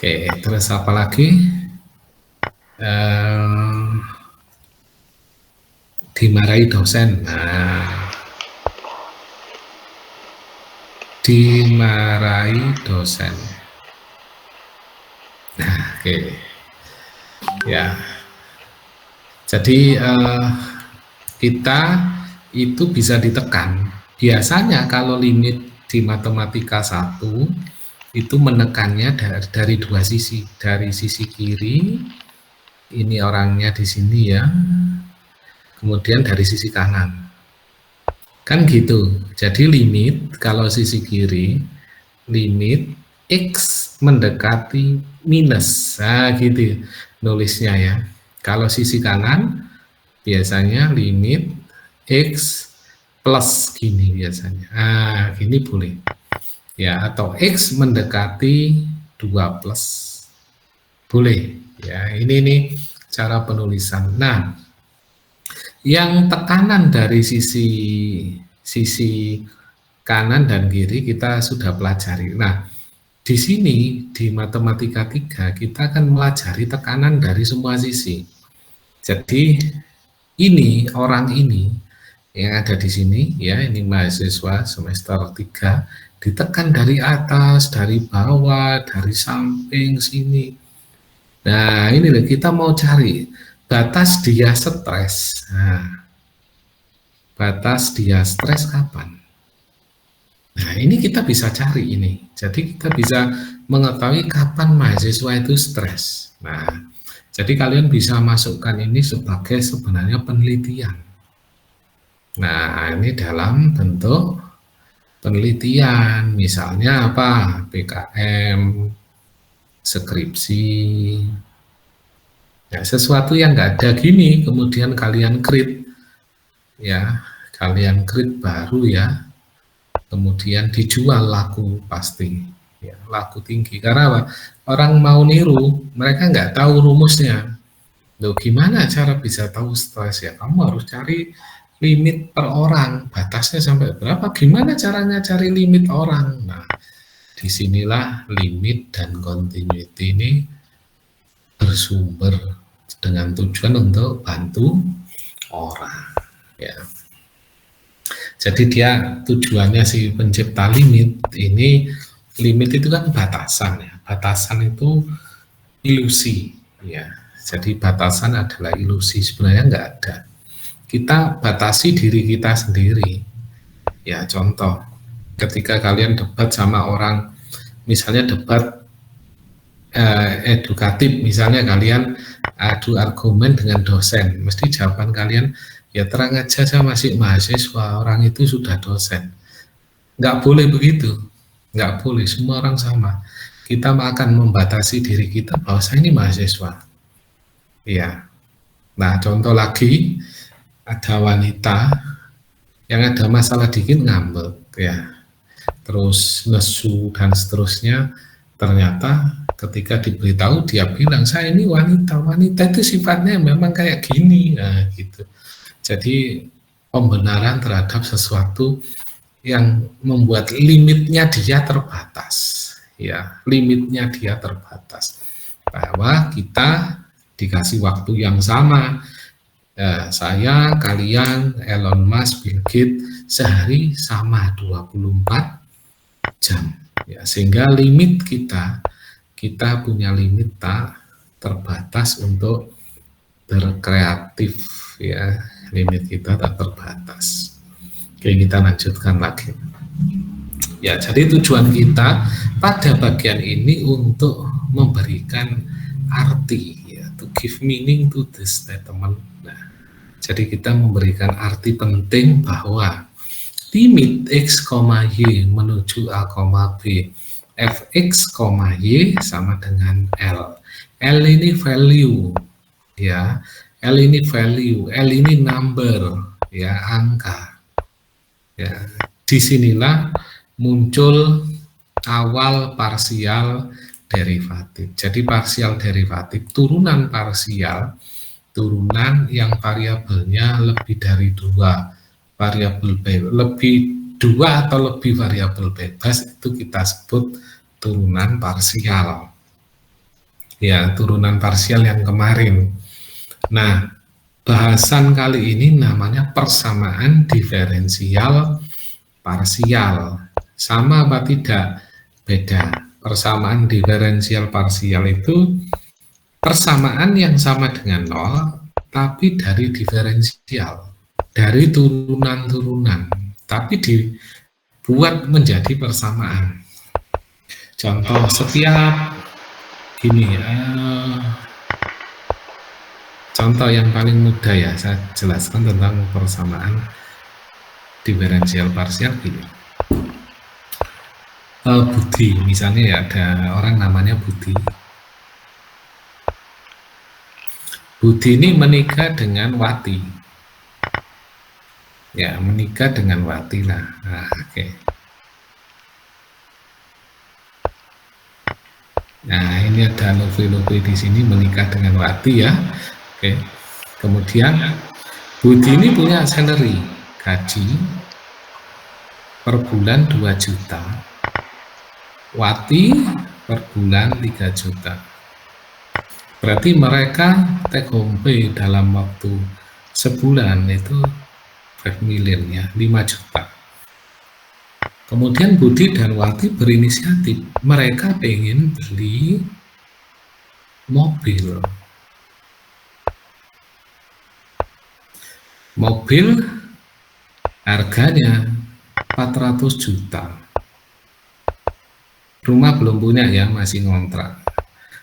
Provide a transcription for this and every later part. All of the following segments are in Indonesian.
Oke, terus apa lagi? Dimarahi dosen. Nah, dimarahi dosen. Nah, oke. Ya. Jadi kita itu bisa ditekan. Biasanya kalau limit di matematika 1 itu menekannya dari dua sisi. Dari sisi kiri, ini orangnya di sini ya. Kemudian dari sisi kanan. Kan gitu. Jadi limit kalau sisi kiri, limit X mendekati minus. Nah, gitu nulisnya ya. Kalau sisi kanan biasanya limit X plus gini biasanya. Ah, gini boleh. Ya, atau X mendekati 2 plus. Boleh. Ya, ini cara penulisan. Nah, yang tekanan dari sisi kanan dan kiri kita sudah pelajari. Nah, di sini di matematika 3 kita akan melajari tekanan dari semua sisi. Jadi ini orang ini yang ada di sini ya, ini mahasiswa semester 3 ditekan dari atas, dari bawah, dari samping sini. Nah, ini kita mau cari batas dia stres. Nah, batas dia stres kapan? Nah, ini kita bisa cari ini. Jadi kita bisa mengetahui kapan mahasiswa itu stres. Nah, jadi kalian bisa masukkan ini sebagai sebenarnya penelitian. Nah, ini dalam bentuk penelitian, misalnya apa? PKM, skripsi, ya, sesuatu yang nggak ada gini, kemudian kalian create, ya, kalian create baru ya, kemudian dijual laku pasti, ya, laku tinggi. Karena apa? Orang mau niru, mereka nggak tahu rumusnya. Loh, gimana cara bisa tahu stres ya? Kamu harus cari limit per orang, batasnya sampai berapa? Gimana caranya cari limit orang? Nah, disinilah limit dan continuity ini bersumber dengan tujuan untuk bantu orang. Ya. Jadi dia tujuannya si pencipta limit ini, limit itu kan batasan ya. Batasan itu ilusi ya. Jadi batasan adalah ilusi, sebenarnya nggak ada. Kita batasi diri kita sendiri. Ya, contoh, ketika kalian debat sama orang, misalnya debat edukatif, misalnya kalian adu argumen dengan dosen, mesti jawaban kalian, ya terang aja saya masih mahasiswa, orang itu sudah dosen. Nggak boleh begitu, nggak boleh, semua orang sama. Kita akan membatasi diri kita bahwa saya ini mahasiswa. Ya, nah contoh lagi, ada wanita yang ada masalah dikit ngambek ya, terus nesu dan seterusnya. Ternyata ketika diberitahu dia bilang saya ini wanita itu sifatnya memang kayak gini, nah, gitu. Jadi pembenaran terhadap sesuatu yang membuat limitnya dia terbatas, ya, limitnya dia terbatas, bahwa kita dikasih waktu yang sama. Ya, saya, kalian, Elon Musk, Bill Gates, sehari sama 24 jam. Ya, sehingga limit kita punya limit tak terbatas untuk berkreatif, ya, limit kita tak terbatas. Oke, kita lanjutkan lagi. Ya, jadi tujuan kita pada bagian ini untuk memberikan arti, ya, to give meaning to this statement. Nah, jadi kita memberikan arti penting bahwa limit X, Y menuju A, B, Fx, Y sama dengan L. L ini value, ya. L ini value, L ini number, ya, angka. Ya, disinilah muncul awal parsial derivatif. Jadi parsial derivatif, turunan parsial, turunan yang variabelnya lebih dari 2 variabel bebas, lebih 2 atau lebih variabel bebas, itu kita sebut turunan parsial. ya, turunan parsial yang kemarin. Nah, bahasan kali ini namanya persamaan diferensial parsial. Sama apa tidak? Beda. Persamaan diferensial parsial itu persamaan yang sama dengan nol, tapi dari diferensial, dari turunan-turunan, tapi dibuat menjadi persamaan. Contoh, setiap gini, contoh yang paling mudah ya, saya jelaskan tentang persamaan diferensial parsial gini. Budi, misalnya ya, ada orang namanya Budi. Budi ini menikah dengan Wati. Ya, menikah dengan Wati lah. Nah, oke. Nah, ini ada Lovi di sini menikah dengan Wati ya. Oke. Kemudian Budi ini punya salary, gaji per bulan 2 juta. Wati per bulan 3 juta. Berarti mereka take home pay dalam waktu sebulan itu 5 million ya, 5 juta. Kemudian Budi dan Wati berinisiatif, mereka pengen beli mobil. Mobil harganya 400 juta. Rumah belum punya ya, masih ngontrak.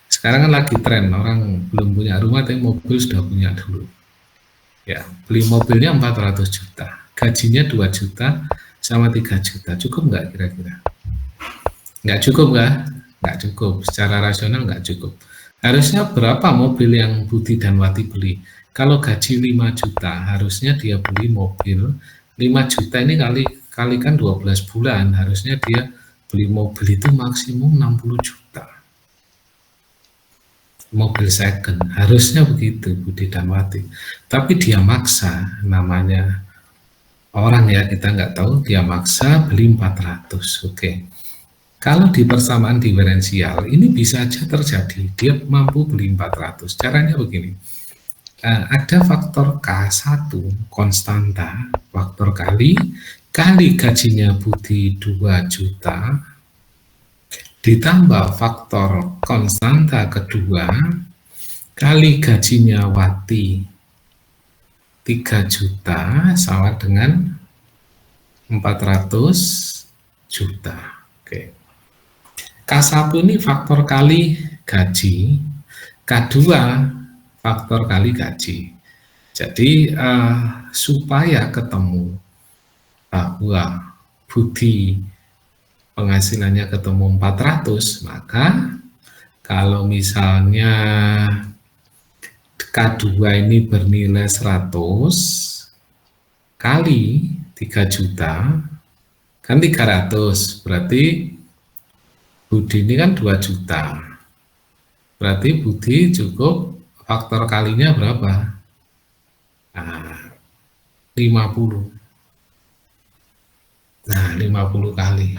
Sekarang kan lagi tren, orang belum punya rumah tapi mobil sudah punya dulu. Ya, beli mobilnya 400 juta, gajinya 2 juta sama 3 juta, cukup nggak kira-kira? Nggak cukup nggak? Nggak cukup, secara rasional nggak cukup. Harusnya berapa mobil yang Budi dan Wati beli? Kalau gaji 5 juta, harusnya dia beli mobil 5 juta ini kalikan 12 bulan, harusnya dia beli mobil itu maksimum 60 juta. Mobil second, harusnya begitu Budi dan Wati. Tapi dia maksa, namanya orang ya, kita nggak tahu, dia maksa beli 400. Oke. Kalau di persamaan diferensial ini bisa aja terjadi, dia mampu beli 400. Caranya begini, ada faktor K1 konstanta, faktor kali gajinya Budi 2 juta, ditambah faktor konstanta kedua kali gajinya Wati 3 juta sama dengan 400 juta. Oke. K1 ini faktor kali gaji, K2 faktor kali gaji. Jadi supaya ketemu bahwa Budi penghasilannya ketemu 400, maka kalau misalnya K2 ini bernilai 100 kali 3 juta kan 300, berarti Budi ini kan 2 juta, berarti Budi cukup faktor kalinya berapa? Nah, 50. Nah, 50 kali.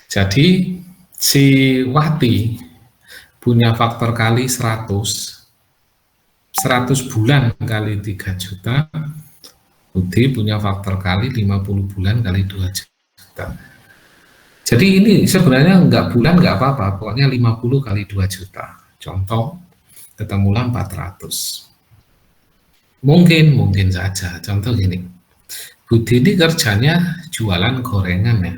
Jadi si Wati punya faktor kali 100 bulan kali 3 juta, Budi punya faktor kali 50 bulan kali 2 juta. Jadi ini sebenarnya nggak bulan nggak apa-apa, pokoknya 50 kali 2 juta. Contoh, ketemulah 400. Mungkin saja, contoh gini, Budi ini kerjanya jualan gorengan ya.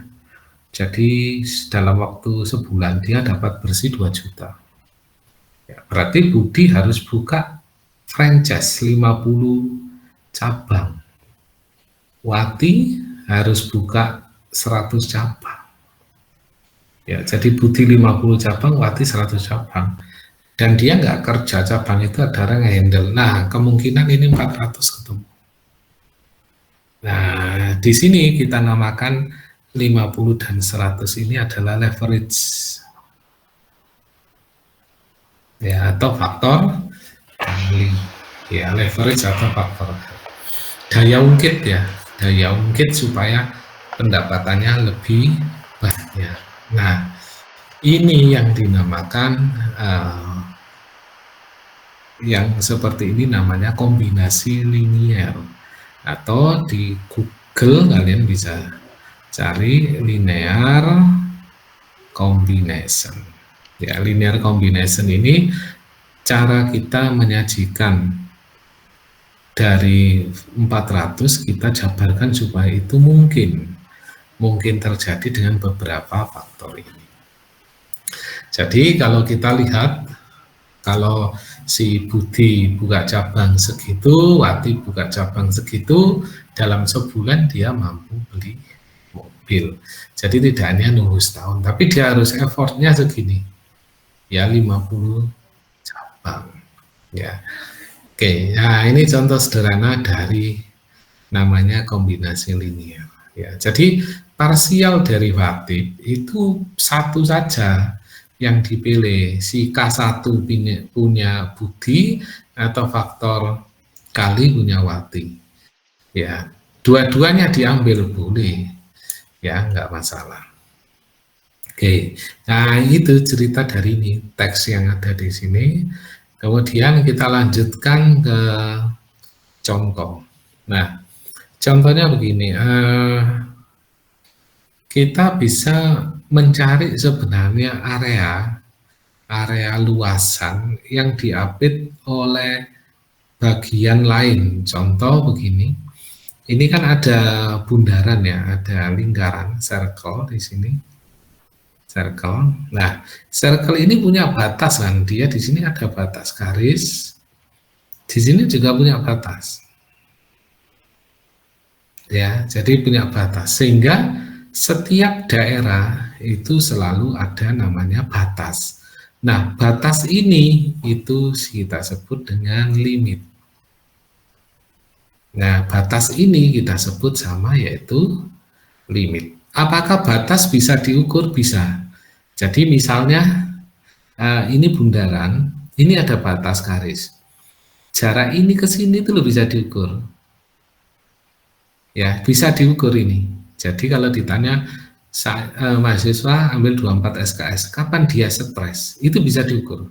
Jadi dalam waktu sebulan dia dapat bersih 2 juta. Ya, berarti Budi harus buka franchise 50 cabang. Wati harus buka 100 cabang. Ya, jadi Budi 50 cabang, Wati 100 cabang. Dan dia nggak kerja cabang itu, ada orang yang handle. Nah, kemungkinan ini 400 ketemu. Nah, di sini kita namakan 50 dan 100 ini adalah leverage. Ya, atau faktor kali. Ya, leverage atau faktor daya ungkit ya. Daya ungkit supaya pendapatannya lebih banyak. Nah, Ini yang dinamakan yang seperti ini namanya kombinasi linier, atau di Google kalian bisa cari linear combination. Ya, linear combination ini cara kita menyajikan dari 400 kita jabarkan supaya itu mungkin terjadi dengan beberapa faktor ini. Jadi kalau kita lihat, kalau si Budi buka cabang segitu, Wati buka cabang segitu, dalam sebulan dia mampu beli mobil. Jadi tidak hanya nunggu setahun, tapi dia harus effortnya segini, ya 50 cabang. Ya, oke. Nah ini contoh sederhana dari namanya kombinasi linear. Ya, jadi parsial derivatif itu satu saja yang dipilih, si K1 punya Budi atau faktor kali punya Wati. Ya, dua-duanya diambil boleh, ya nggak masalah. Oke, nah itu cerita dari ini, teks yang ada di sini. Kemudian kita lanjutkan ke contoh. Nah, contohnya begini, kita bisa mencari sebenarnya area luasan yang diapit oleh bagian lain. Contoh begini, ini kan ada bundaran ya, ada lingkaran, circle di sini, circle. Nah, circle ini punya batas kan, dia di sini ada batas garis, di sini juga punya batas. Ya, jadi punya batas, sehingga setiap daerah itu selalu ada namanya batas. Nah, batas ini itu kita sebut dengan limit. Nah, batas ini kita sebut sama yaitu limit. Apakah batas bisa diukur? Bisa. Jadi misalnya ini bundaran, ini ada batas garis. Jarak ini ke sini itu bisa diukur. Ya, bisa diukur ini. Jadi kalau ditanya mahasiswa ambil 24 SKS, kapan dia stres? Itu bisa diukur.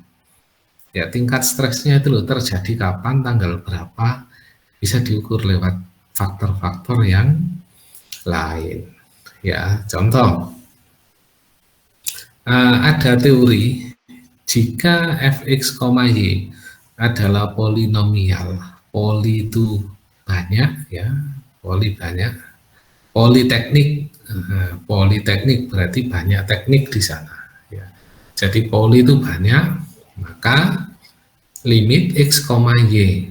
Ya, tingkat stresnya itu loh terjadi kapan, tanggal berapa, bisa diukur lewat faktor-faktor yang lain. Ya, contoh, ada teori jika fx, y adalah polinomial, poli itu banyak ya, poli banyak, politeknik, politeknik berarti banyak teknik di sana. Ya. Jadi poli itu banyak, maka limit x, y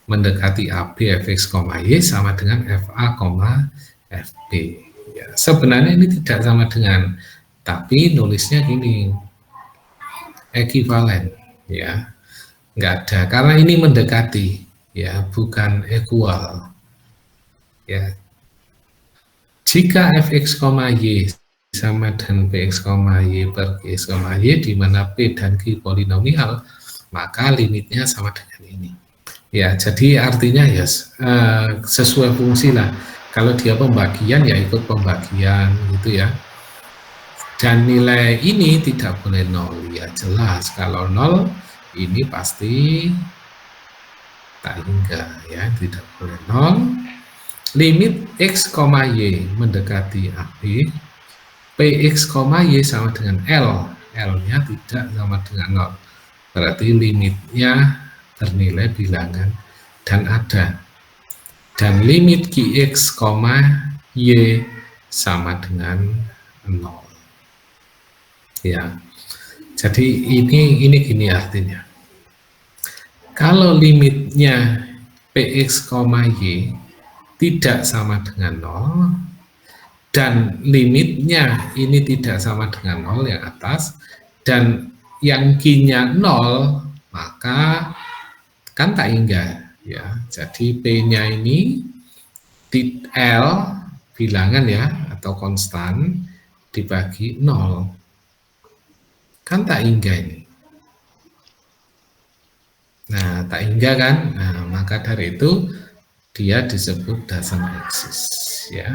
mendekati AB fx, y sama dengan fa, fb. Ya, sebenarnya ini tidak sama dengan, tapi nulisnya gini, ekivalen, ya, nggak ada, karena ini mendekati, ya, bukan equal. Ya, jika fx, y sama dengan px, y per x, y, di mana p dan q polinomial, maka limitnya sama dengan ini. Ya, jadi artinya ya sesuai fungsi lah. Kalau dia pembagian ya ikut pembagian gitu ya. Dan nilai ini tidak boleh nol, ya jelas. Kalau nol ini pasti tak hingga, ya tidak boleh nol. Limit x, y mendekati AB, px, y sama dengan L, L-nya tidak sama dengan 0. Berarti limitnya bernilai bilangan dan ada. Dan limit qx, y sama dengan 0. Ya. Jadi ini gini artinya. Kalau limitnya px, y tidak sama dengan 0, dan limitnya ini tidak sama dengan 0 yang atas, dan yang q-nya 0, maka kan tak hingga, ya. Jadi p-nya ini L bilangan ya, atau konstan dibagi 0, kan tak hingga ini. Nah, tak hingga kan, nah, maka dari itu dia disebut doesn't exist, ya.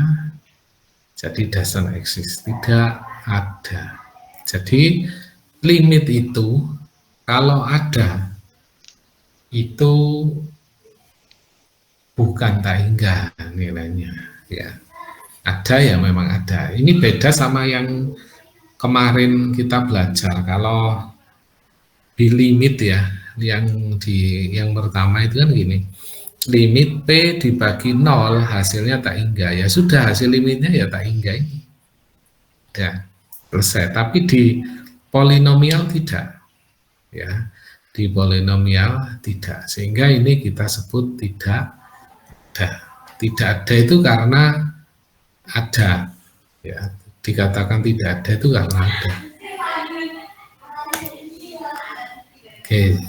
Jadi doesn't exist, tidak ada. Jadi limit itu kalau ada itu bukan tak hingga nilainya, ya. Ada ya memang ada. Ini beda sama yang kemarin kita belajar. Kalau di limit ya, yang pertama itu kan gini. Limit P dibagi 0 hasilnya tak hingga, ya sudah, hasil limitnya ya tak hingga ini. Ya, selesai. Tapi di polinomial tidak, ya. Di polinomial tidak. Sehingga ini kita sebut tidak ada. Tidak ada itu karena ada, ya. Dikatakan tidak ada itu karena ada. Oke,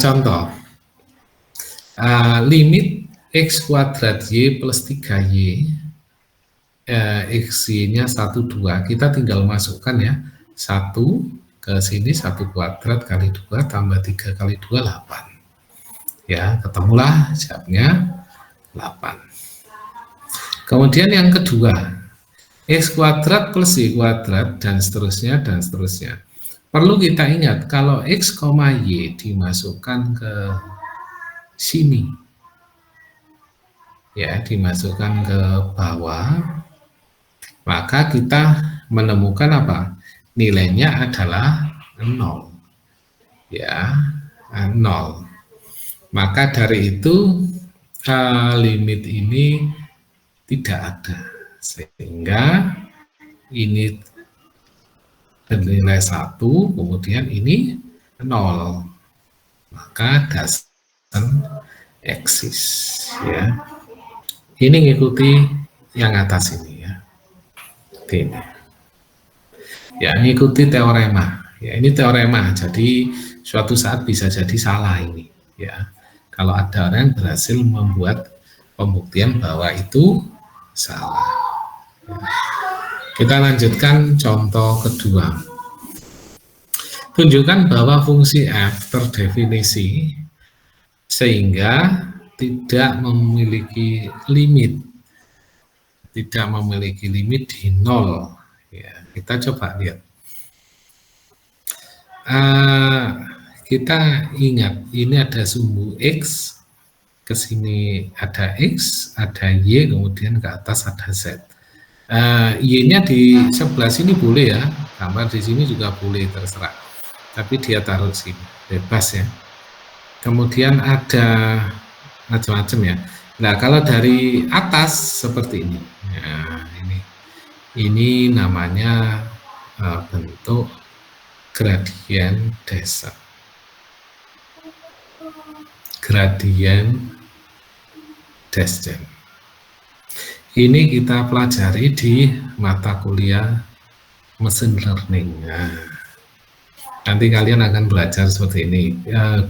contoh limit x kuadrat y plus 3y, x-nya 1, 2, kita tinggal masukkan ya, 1 ke sini, 1 kuadrat kali 2 tambah 3 kali 2, 8. Ya, ketemulah jawabnya 8. Kemudian yang kedua, x kuadrat plus y kuadrat, dan seterusnya, dan seterusnya. Perlu kita ingat, kalau x, y dimasukkan ke sini, ya, dimasukkan ke bawah, maka kita menemukan apa? Nilainya adalah 0. Ya, 0. Maka dari itu limit ini tidak ada, sehingga ini bernilai 1, kemudian ini 0. Maka doesn't exist, ya. Ini ngikuti yang atas ini, ya. Ini. Ya, ngikuti teorema. Ya, ini teorema. Jadi suatu saat bisa jadi salah ini, ya. Kalau ada orang yang berhasil membuat pembuktian bahwa itu salah. Ya. Kita lanjutkan contoh kedua. Tunjukkan bahwa fungsi f terdefinisi sehingga tidak memiliki limit. Tidak memiliki limit di 0. Ya, kita coba lihat. Kita ingat, ini ada sumbu x, ke sini ada x, ada y, kemudian ke atas ada z. Y-nya di sebelah sini boleh ya, gambar di sini juga boleh, terserah. Tapi dia taruh sini, bebas ya. Kemudian ada macam-macam ya. Nah, kalau dari atas seperti ini. Nah, ini namanya bentuk gradien descent. Gradien descent. Ini kita pelajari di mata kuliah mesin learning. Nah, nanti kalian akan belajar seperti ini.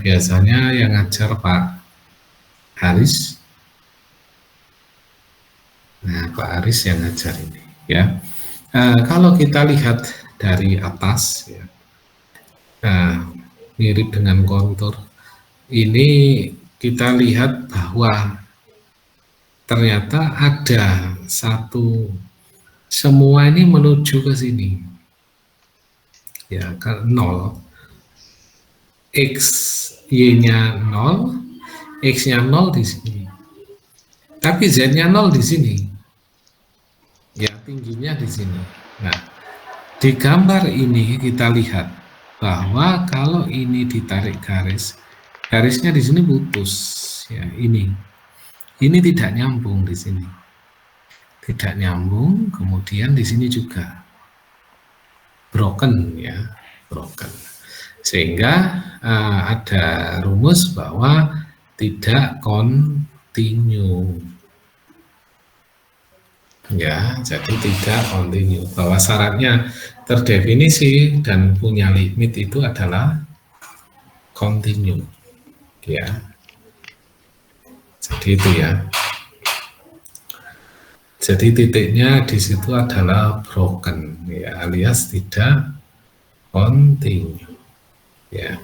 Biasanya yang ngajar Pak Haris. Nah, Pak Haris yang ngajar ini, ya. Kalau kita lihat dari atas, ya, mirip dengan kontur. Ini kita lihat bahwa ternyata ada satu, semua ini menuju ke sini, ya, ke 0. X, y-nya 0, x-nya 0 di sini, tapi z-nya 0 di sini, ya, tingginya di sini. Nah, di gambar ini kita lihat bahwa kalau ini ditarik garis, garisnya di sini putus, ya, ini tidak nyambung di sini, tidak nyambung. Kemudian di sini juga broken, ya, broken. Sehingga ada rumus bahwa tidak kontinu, ya, jadi tidak kontinu. Bahwa syaratnya terdefinisi dan punya limit itu adalah kontinu, ya. Jadi itu ya. Jadi titiknya di situ adalah broken, ya, alias tidak kontinu, ya.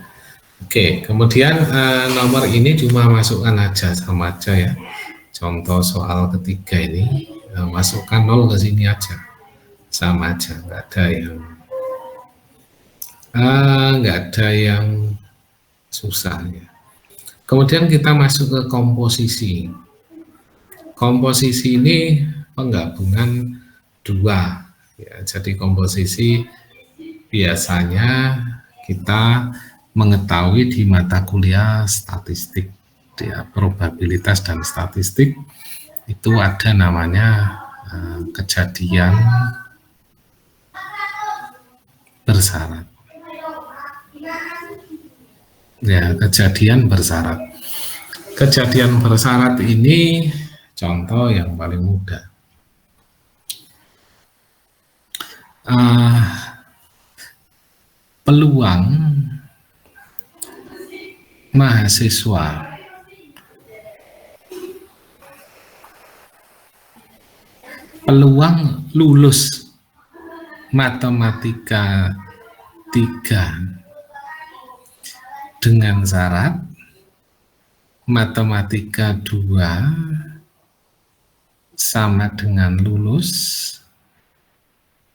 Oke, kemudian nomor ini cuma masukkan aja, sama aja ya. Contoh soal ketiga ini, masukkan 0 ke sini aja, sama aja, nggak ada yang Nggak ada yang susah ya. Kemudian kita masuk ke komposisi. Komposisi ini penggabungan dua ya, jadi komposisi biasanya kita mengetahui di mata kuliah statistik ya, probabilitas dan statistik itu ada namanya kejadian bersyarat ya, kejadian bersyarat. Kejadian bersyarat ini contoh yang paling mudah. Peluang mahasiswa peluang lulus matematika 3 dengan syarat matematika 2 sama dengan lulus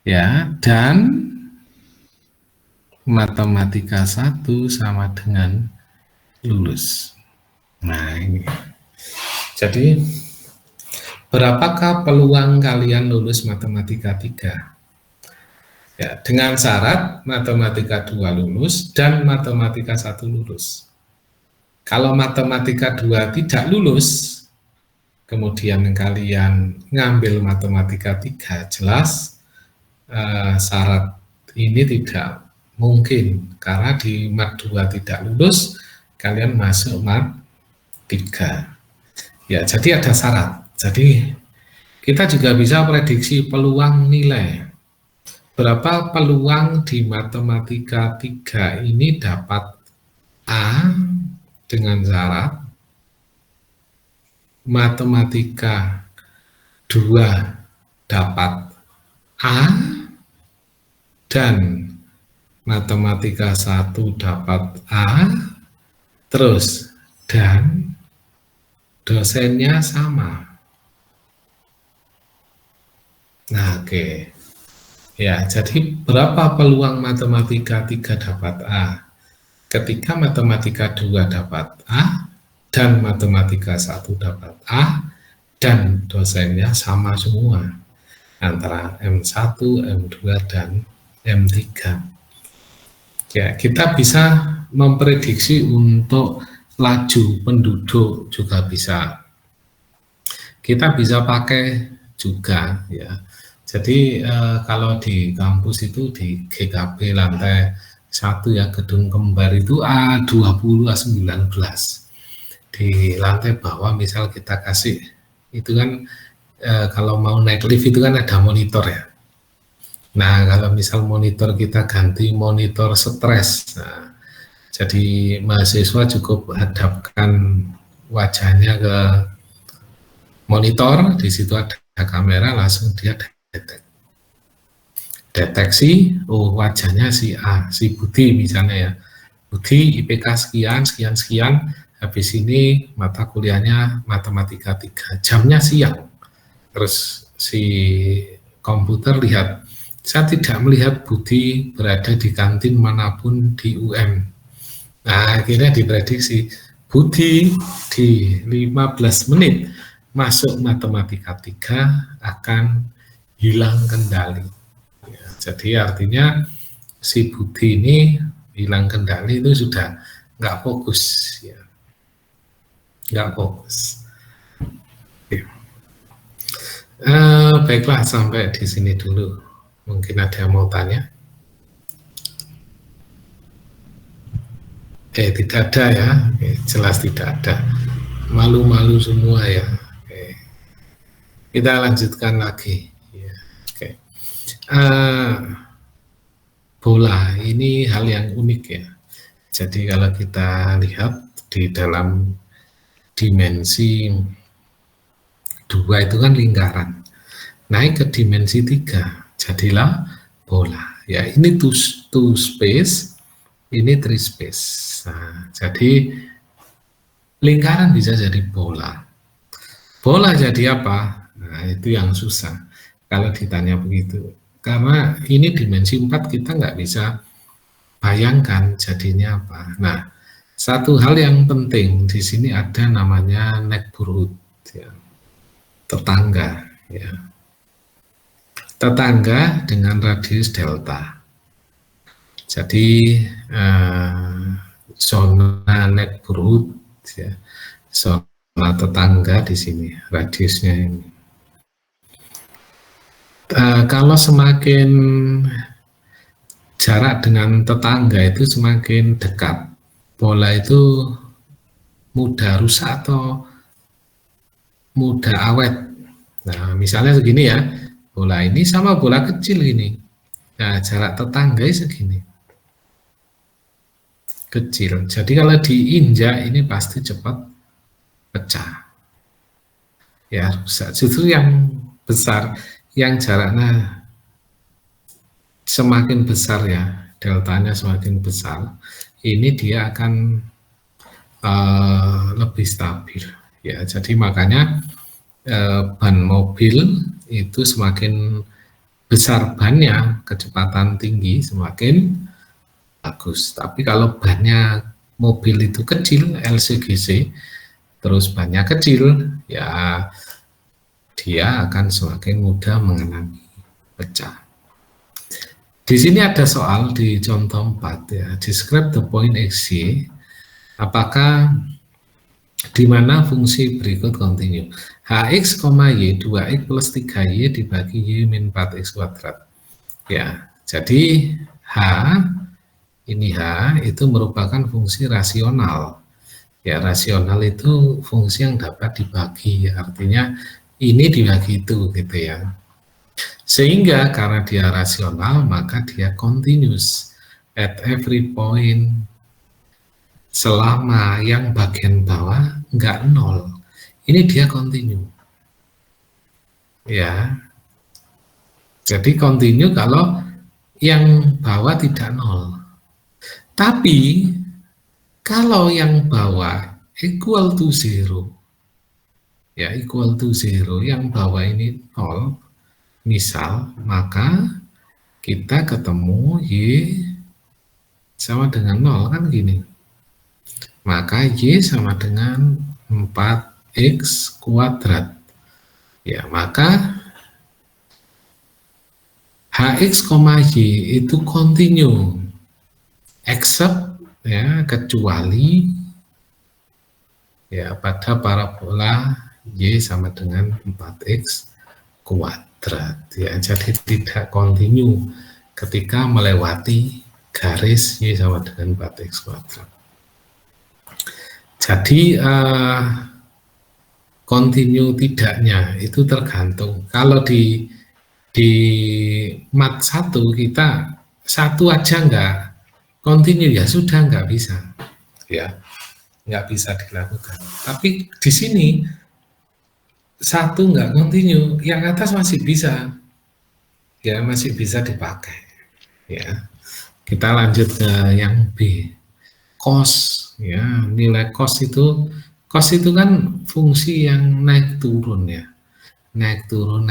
ya, dan matematika 1 sama dengan lulus. Nah ini, jadi berapakah peluang kalian lulus matematika 3? Ya, dengan syarat matematika 2 lulus dan matematika 1 lulus. Kalau matematika 2 tidak lulus, kemudian kalian ngambil matematika 3, jelas syarat ini tidak mungkin, karena di mat 2 tidak lulus, kalian masuk mat 3. Ya, jadi ada syarat. Jadi kita juga bisa prediksi peluang nilai. Berapa peluang di matematika 3 ini dapat A dengan syarat matematika 2 dapat A dan matematika 1 dapat A, terus dan dosennya sama. Nah, oke. Ya, jadi berapa peluang matematika 3 dapat A? Ketika matematika 2 dapat A dan matematika 1 dapat A dan dosennya sama semua antara M1, M2 dan M3. Ya, kita bisa memprediksi untuk laju penduduk juga bisa. Kita bisa pakai juga ya. Jadi kalau di kampus itu di GKB lantai 1 ya, gedung kembar itu A20, A19. Di lantai bawah misal kita kasih itu kan kalau mau naik lift itu kan ada monitor ya. Nah, kalau misal monitor kita ganti monitor stres, nah, jadi mahasiswa cukup hadapkan wajahnya ke monitor, di situ ada kamera, langsung dia deteksi, oh wajahnya si A, si Budi misalnya ya, Budi IPK sekian, sekian, sekian, habis ini mata kuliahnya matematika 3, jamnya siang, terus si komputer lihat, saya tidak melihat Budi berada di kantin manapun di UM. Nah, akhirnya diprediksi Budi di 15 menit masuk matematika 3 akan hilang kendali. Ya, jadi artinya si Budi ini hilang kendali itu sudah nggak fokus, ya, nggak fokus. Baiklah, sampai di sini dulu. Mungkin ada yang mau tanya? Tidak ada ya, jelas tidak ada. Malu-malu semua ya. Kita lanjutkan lagi. Ya. Bola ini hal yang unik ya. Jadi kalau kita lihat di dalam dimensi 2 itu kan lingkaran. Naik ke dimensi 3, jadilah bola. Ya, ini two space, ini three space. Nah, jadi lingkaran bisa jadi bola. Bola jadi apa? Nah, itu yang susah kalau ditanya begitu. Karena ini dimensi 4 kita nggak bisa bayangkan jadinya apa. Nah, satu hal yang penting di sini ada namanya neighborhood, ya, tetangga, ya. Tetangga dengan radius delta. Jadi zona neighborhood, ya, zona tetangga di sini radiusnya ini. Kalau semakin jarak dengan tetangga itu semakin dekat, bola itu mudah rusak atau mudah awet. Nah, misalnya segini ya, bola ini sama bola kecil ini. Nah, jarak tetangga segini. Kecil. Jadi kalau diinjak ini pasti cepat pecah. Ya, rusak. Justru yang besar, yang jaraknya semakin besar ya, deltanya semakin besar, ini dia akan lebih stabil. Ya, jadi makanya ban mobil itu semakin besar bannya, kecepatan tinggi semakin bagus. Tapi kalau bannya mobil itu kecil, LCGC, terus bannya kecil, ya dia akan semakin mudah mengenangi pecah. Di sini ada soal di contoh 4 ya, describe the point XY, apakah di mana fungsi berikut continue. Hx, y 2x plus 3y dibagi y min 4x kuadrat. Ya, jadi h ini h itu merupakan fungsi rasional. Ya, rasional itu fungsi yang dapat dibagi, artinya ini dibagi itu gitu ya. Sehingga karena dia rasional maka dia continuous at every point, selama yang bagian bawah enggak nol. Ini dia continue. Ya. Jadi continue kalau yang bawah tidak nol. Tapi kalau yang bawah equal to 0, ya equal to 0, yang bawah ini 0, misal, maka kita ketemu Y sama dengan 0, kan gini. Maka Y sama dengan 4x kuadrat. Ya, maka Hx, Y itu continue, except ya, kecuali ya pada parabola Y sama dengan 4x kuadrat. Ya, jadi tidak continue ketika melewati garis Y sama dengan 4x kuadrat. Jadi continue tidaknya itu tergantung. Kalau di mat 1 kita satu aja enggak continue, ya sudah enggak bisa, ya enggak bisa dilakukan. Tapi di sini satu enggak continue, yang atas masih bisa, ya masih bisa dipakai. Ya, kita lanjut ke yang B, cos. Ya, nilai cos itu kan fungsi yang naik turun ya. Naik turun,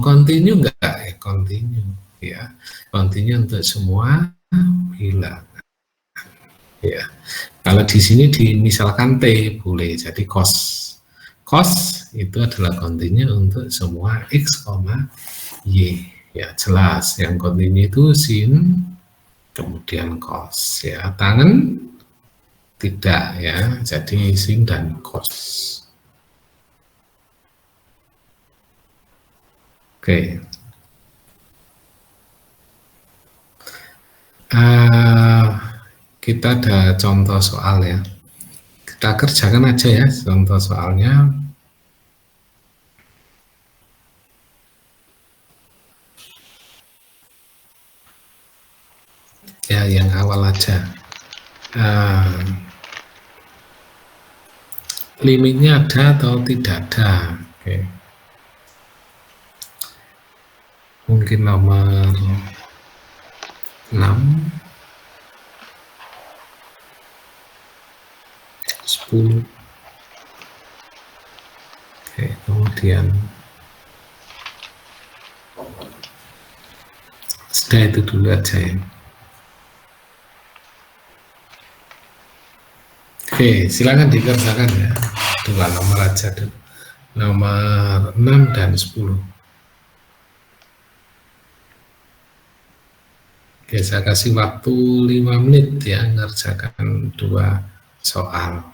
continue enggak? Continue, ya, continue untuk semua bilangan. Ya, kalau di sini misalkan T boleh jadi cos itu adalah continue untuk semua X, Y. Ya, jelas yang continue itu sin kemudian cos, ya. Tangan tidak, ya, jadi sin dan cos. Oke. Kita ada contoh soal ya. Kita kerjakan aja ya contoh soalnya. Ya, yang awal aja. Limitnya ada atau tidak ada? Oke. Mungkin nomor 6, 10. Oke, kemudian sudah itu dulu aja ya. Oke, silakan dikerjakan ya. Dua nomor aja dulu. Nomor 6 dan 10. Oke, saya kasih waktu 5 menit ya ngerjakan dua soal.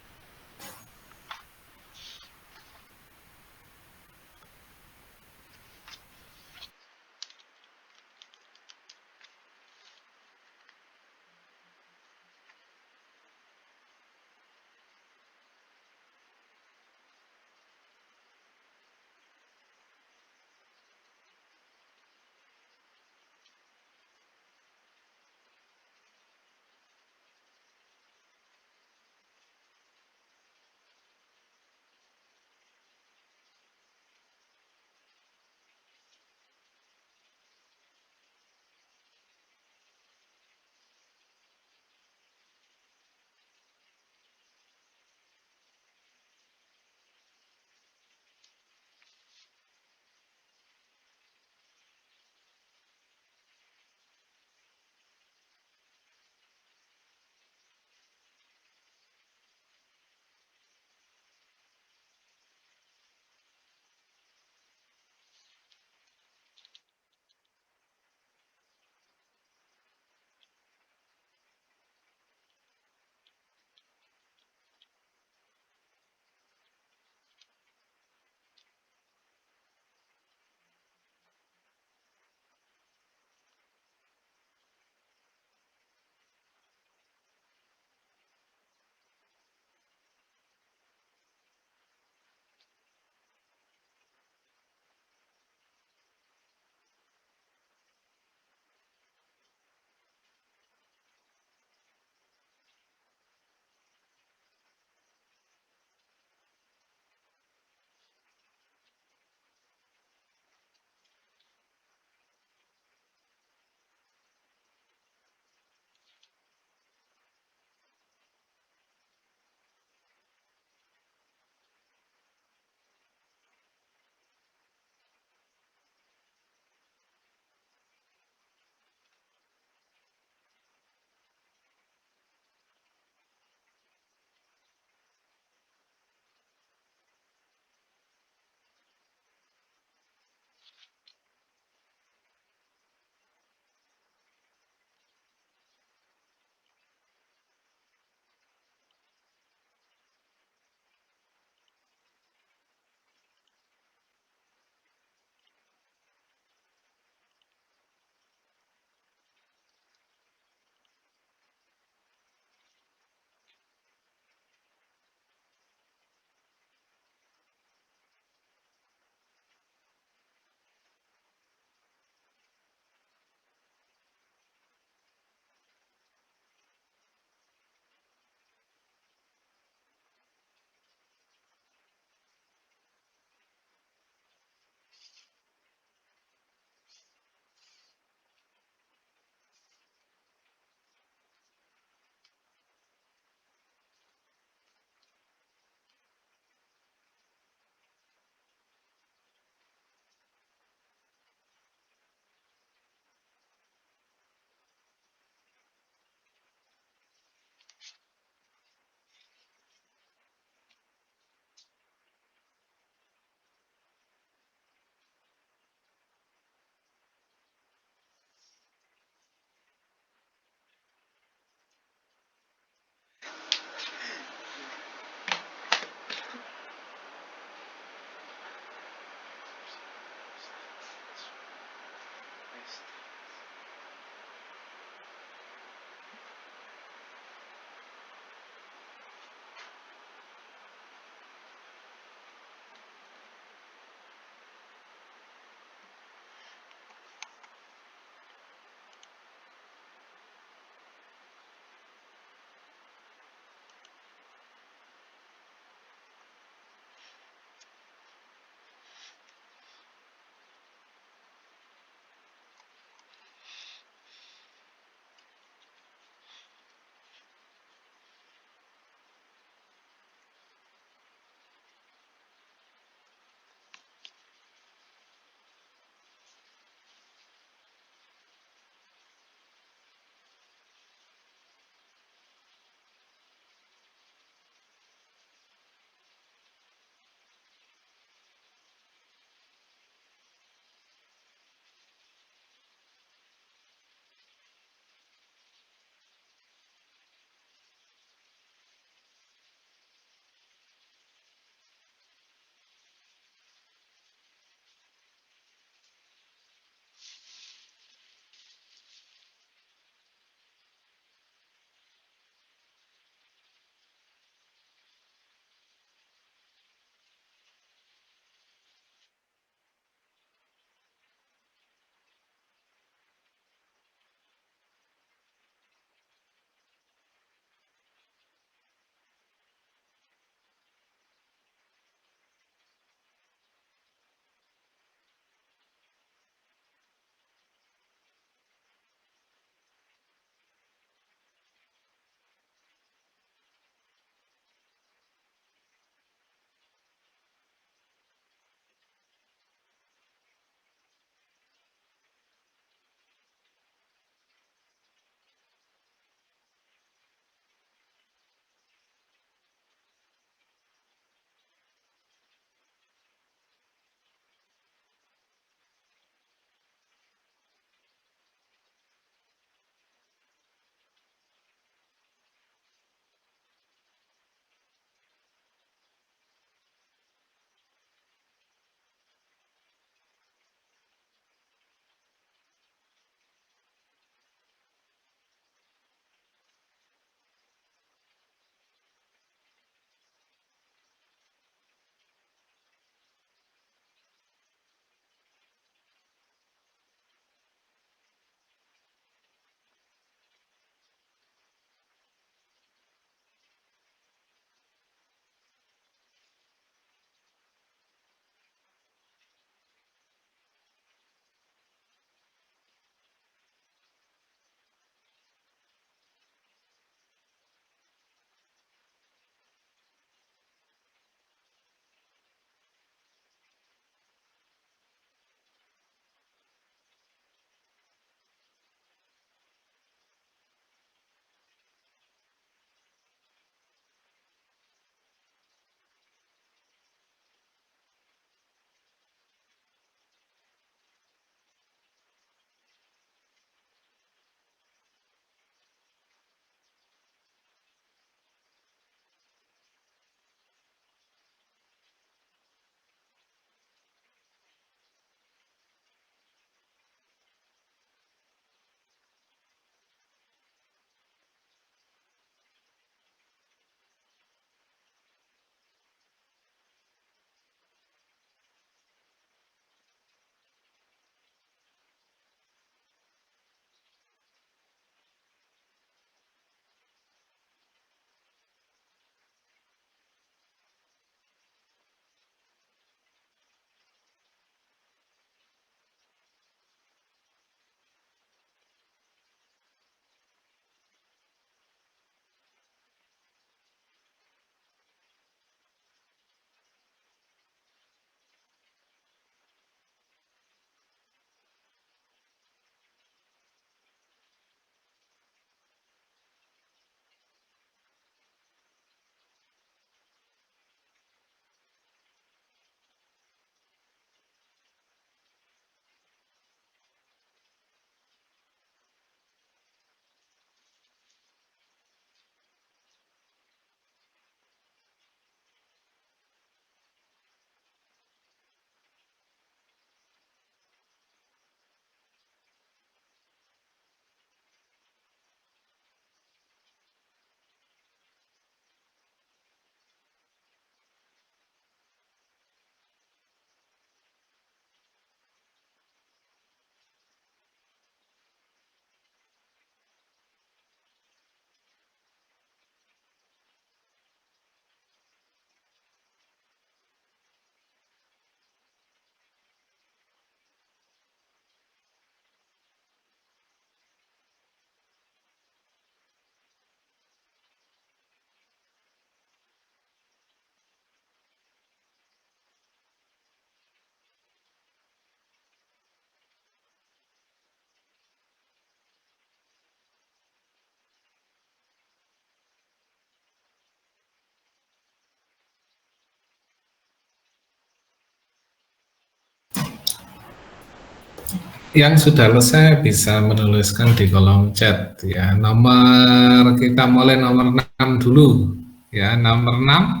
Yang sudah selesai bisa menuliskan di kolom chat ya. Nomor kita mulai nomor 6 dulu ya. Nomor 6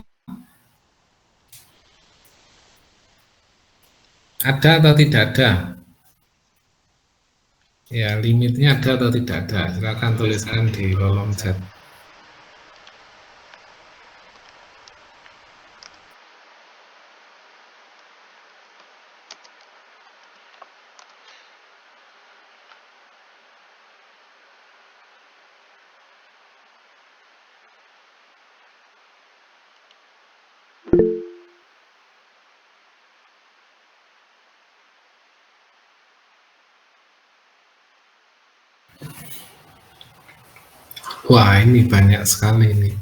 ada atau tidak ada? Ya, limitnya ada atau tidak ada? Silakan tuliskan di kolom chat. Wah, ini banyak sekali ini.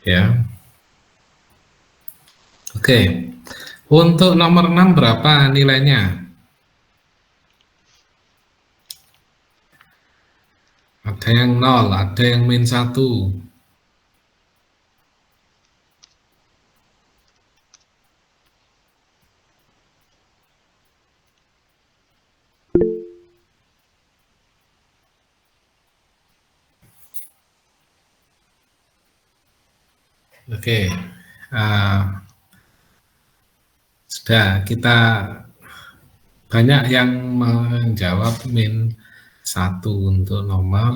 Ya. Oke. Untuk nomor 6 berapa nilainya? Ada yang 0, ada yang min 1. Oke. Sudah, kita banyak yang menjawab min 1 untuk nomor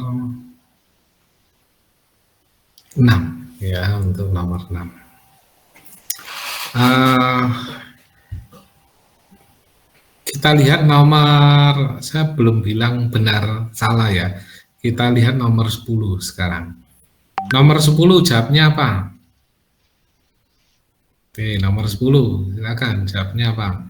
6 ya, untuk nomor 6. Kita lihat nomor, saya belum bilang benar salah ya. Kita lihat nomor 10 sekarang. Nomor 10 jawabnya apa? Oke, nomor 10, silakan jawabnya apa?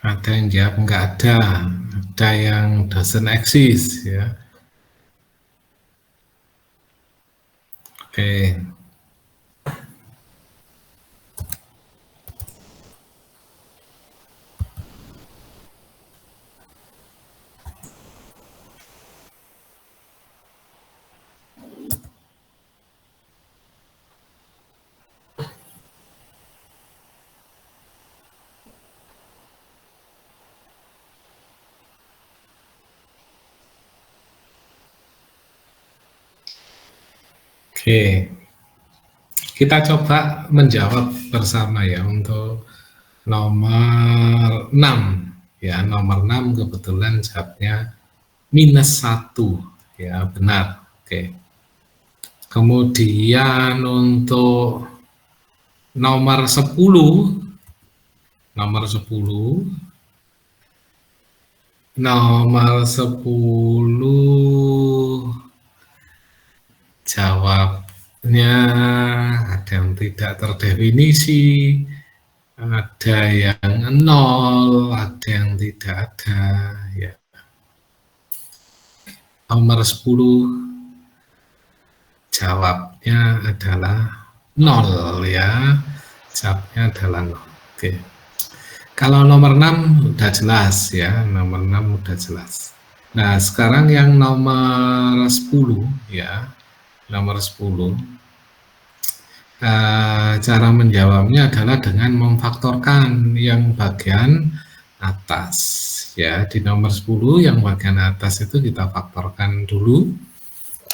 Ada yang jawab enggak ada yang doesn't exist ya. Oke. Oke. Kita coba menjawab bersama ya untuk nomor 6 ya. Nomor 6 kebetulan jawabnya -1 ya, benar. Oke. Kemudian untuk nomor 10 nomor 10 jawabnya ada yang tidak terdefinisi, ada yang 0, ada yang tidak ada ya. Nomor 10 jawabnya adalah 0 ya. Jawabnya adalah 0. Oke. Kalau nomor 6 udah jelas ya, nomor 6 udah jelas. Nah, sekarang yang nomor 10 ya. Nomor 10. Cara menjawabnya adalah dengan memfaktorkan yang bagian atas ya. Di nomor 10 yang bagian atas itu kita faktorkan dulu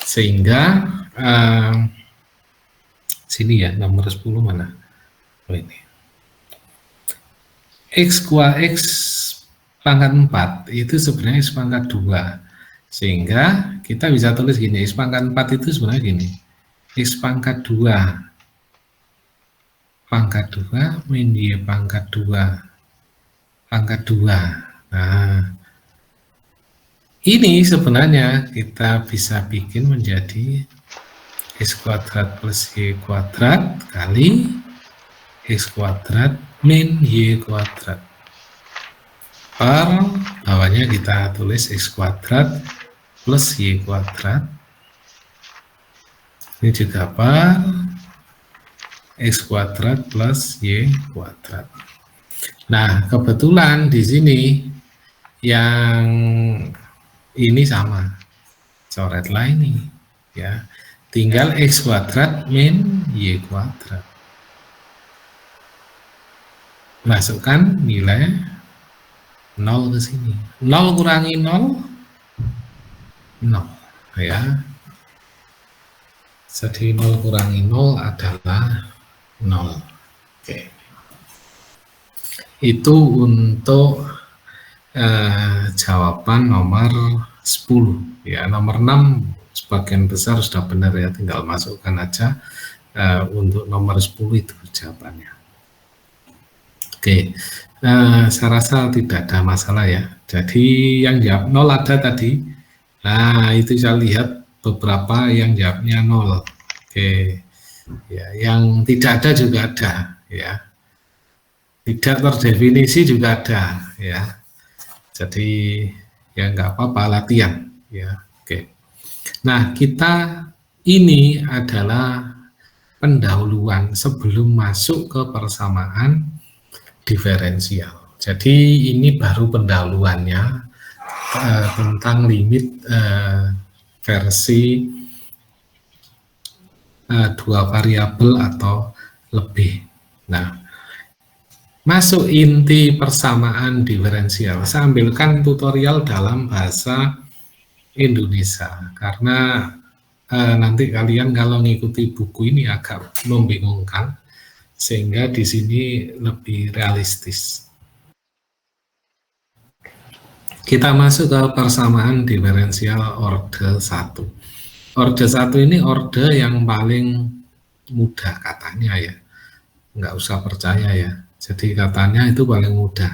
sehingga sini ya, nomor 10 mana? Oh, ini. X pangkat 4 itu sebenarnya X pangkat 2, sehingga kita bisa tulis gini, X pangkat 4 itu sebenarnya gini, X pangkat 2 min Y pangkat 2 pangkat 2. Nah, ini sebenarnya kita bisa bikin menjadi X kuadrat plus Y kuadrat kali X kuadrat min Y kuadrat. per, bawahnya kita tulis X kuadrat plus Y kuadrat. Ini juga per X kuadrat plus Y kuadrat. Nah, kebetulan di sini yang ini sama, coretlah ini, ya. Tinggal X kuadrat min Y kuadrat. Masukkan nilai 0 ke sini. 0 kurangi 0, 0, ya. Jadi 0 kurangi 0 adalah 0. Oke. Itu untuk jawaban nomor 10. Ya, nomor 6 sebagian besar sudah benar ya, tinggal masukkan aja. Untuk nomor 10 itu jawabannya. Oke, saya rasa tidak ada masalah ya. Jadi yang jawab 0 ada tadi. Nah, itu saya lihat beberapa yang jawabnya 0. Oke, ya, yang tidak ada juga ada, ya. Tidak terdefinisi juga ada, ya. Jadi ya nggak apa-apa, latihan, ya. Oke. Nah, kita ini adalah pendahuluan sebelum masuk ke persamaan diferensial. Jadi ini baru pendahuluannya tentang limit versi dua variabel atau lebih. Nah, masuk inti persamaan diferensial. Saya ambilkan tutorial dalam bahasa Indonesia karena nanti kalian kalau ngikuti buku ini agak membingungkan, sehingga di sini lebih realistis. Kita masuk ke persamaan diferensial orde 1. Orde 1 ini orde yang paling mudah katanya ya. Nggak usah percaya ya. Jadi katanya itu paling mudah.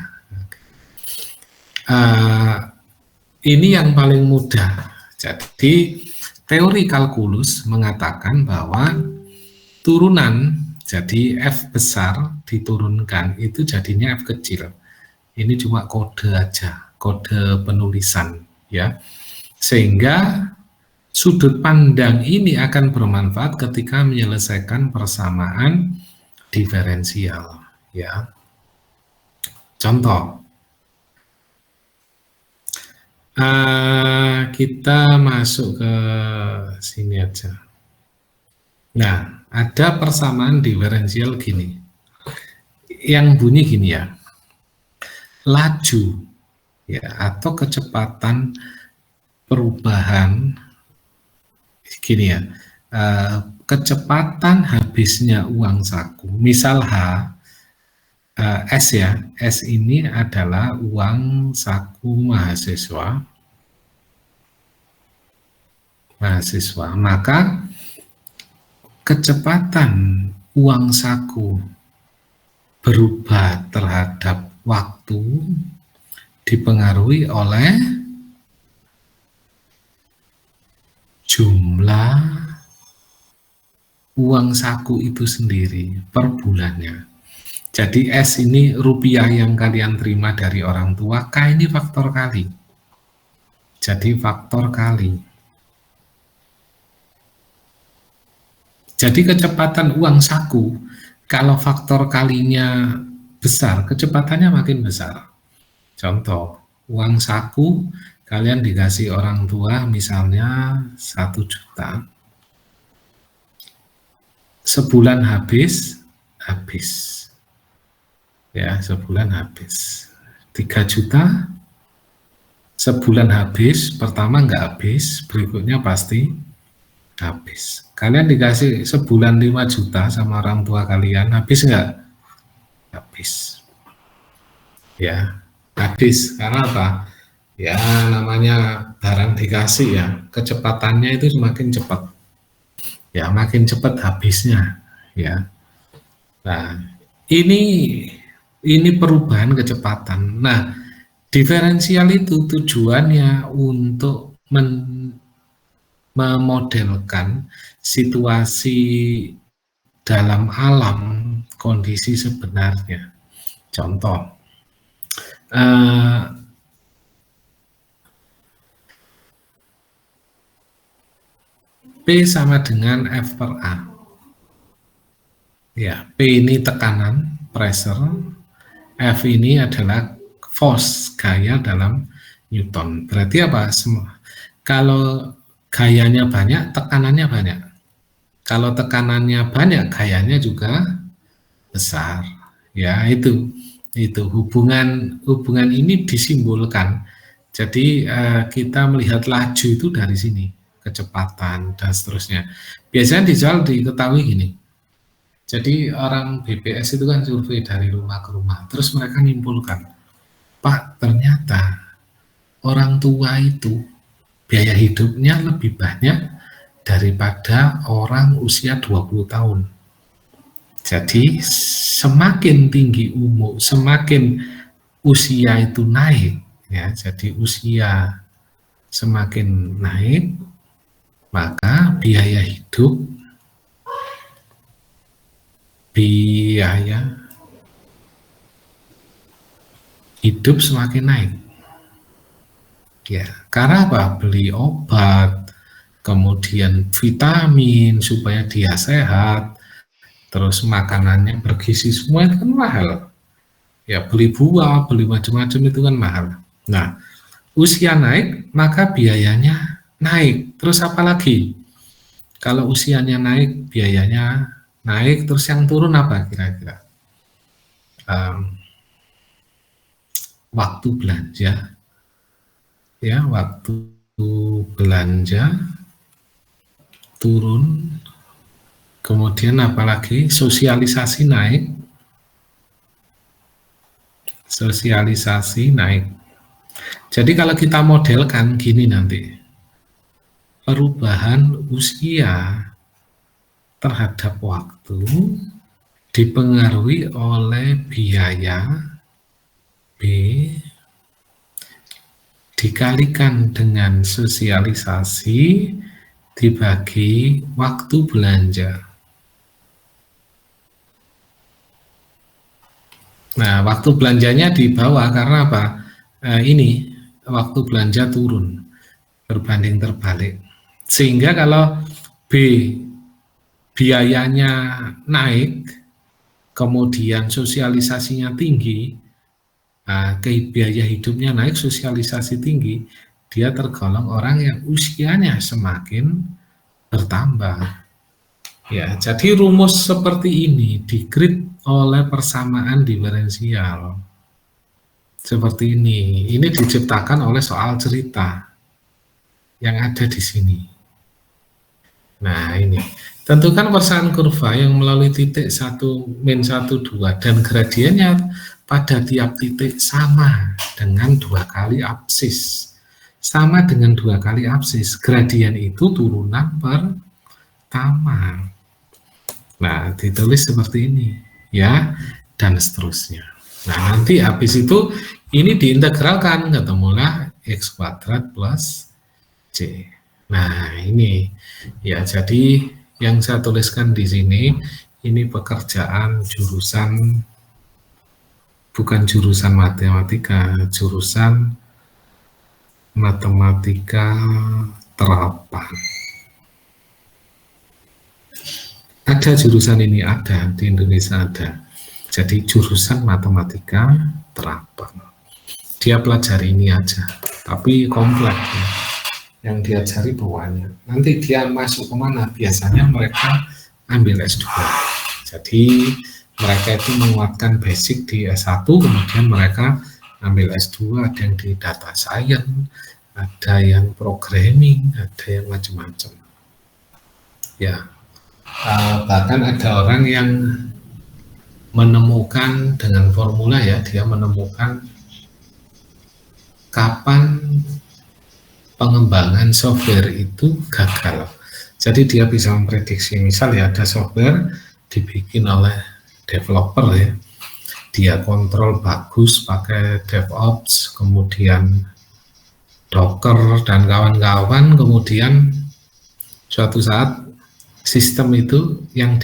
Ini yang paling mudah. Jadi teori kalkulus mengatakan bahwa turunan, jadi F besar diturunkan itu jadinya F kecil. Ini cuma kode aja, kode penulisan ya. Sehingga sudut pandang ini akan bermanfaat ketika menyelesaikan persamaan diferensial ya. Contoh, kita masuk ke sini aja. Nah, ada persamaan diferensial gini, yang bunyi gini ya, laju ya atau kecepatan perubahan gini ya, kecepatan habisnya uang saku, misal S ya, S ini adalah uang saku mahasiswa, maka kecepatan uang saku berubah terhadap waktu dipengaruhi oleh jumlah uang saku itu sendiri per bulannya. Jadi S ini rupiah yang kalian terima dari orang tua, K ini faktor kali. Jadi faktor kali. Jadi kecepatan uang saku, kalau faktor kalinya besar, kecepatannya makin besar. Contoh, uang saku kalian dikasih orang tua misalnya 1 juta. Sebulan habis. Ya, sebulan habis. 3 juta, sebulan habis, pertama nggak habis, berikutnya pasti habis. Kalian dikasih sebulan 5 juta sama orang tua kalian, habis nggak? Habis. Ya, habis. Karena apa? Ya, namanya barang dikasih ya, kecepatannya itu semakin cepat. Ya, makin cepat habisnya. Ya. Nah, ini perubahan kecepatan. Nah, diferensial itu tujuannya untuk memodelkan situasi dalam alam kondisi sebenarnya. Contoh, eh, P sama dengan F per A. Ya, P ini tekanan, pressure, F ini adalah force, gaya dalam Newton. Berarti apa? Kalau gayanya banyak, tekanannya banyak. Kalau tekanannya banyak, gayanya juga besar. Ya, itu hubungan ini disimbolkan. Jadi kita melihat laju itu dari sini, kecepatan dan seterusnya. Biasanya diketahui gini. Jadi orang BPS itu kan survei dari rumah ke rumah, terus mereka nyimpulkan, Pak, ternyata orang tua itu biaya hidupnya lebih banyak daripada orang usia 20 tahun. Jadi semakin tinggi umur, semakin usia itu naik, ya. Jadi usia semakin naik, maka biaya hidup semakin naik. Ya, karena apa? Beli obat, kemudian vitamin supaya dia sehat, terus makanannya bergizi, semua itu kan mahal. Ya, beli buah, beli macam-macam itu kan mahal. Nah, usia naik, maka biayanya naik. Terus apa lagi? Kalau usianya naik, biayanya naik, terus yang turun apa kira-kira? Waktu belanja, ya, waktu belanja turun, kemudian apalagi sosialisasi naik. Jadi kalau kita modelkan gini nanti, perubahan usia terhadap waktu dipengaruhi oleh biaya B dikalikan dengan sosialisasi dibagi waktu belanja. Nah, waktu belanjanya di bawah karena apa? Ini waktu belanja turun berbanding terbalik. Sehingga kalau B biayanya naik, kemudian sosialisasinya tinggi, biaya hidupnya naik, sosialisasi tinggi, dia tergolong orang yang usianya semakin bertambah. Ya, jadi rumus seperti ini di-grid oleh persamaan diferensial. Seperti ini. Ini diciptakan oleh soal cerita yang ada di sini. Nah, ini. Tentukan persamaan kurva yang melalui titik 1, min 1, 2 dan gradiennya pada tiap titik sama dengan 2 kali absis. Sama dengan 2 kali absis. Gradien itu turunan pertama. Nah, ditulis seperti ini, ya, dan seterusnya. Nah, nanti habis itu ini diintegralkan, ketemulah x kuadrat plus c. Nah, ini ya, jadi yang saya tuliskan di sini ini pekerjaan jurusan, bukan jurusan matematika, jurusan matematika terapan. Ada jurusan ini, ada di Indonesia ada. Jadi jurusan matematika terapan. Dia pelajari ini aja, tapi kompleks ya. Yang diajari banyak. Nanti dia masuk kemana? Biasanya mereka ambil S2. Jadi mereka itu menguatkan basic di S1, kemudian mereka ambil S2, ada yang di data science, ada yang programming, ada yang macam-macam. Ya. Bahkan ada orang yang menemukan dengan formula, ya, dia menemukan kapan pengembangan software itu gagal. Jadi dia bisa memprediksi, misal ya ada software dibikin oleh developer, ya, dia kontrol bagus pakai DevOps, kemudian Docker dan kawan-kawan, kemudian suatu saat sistem itu yang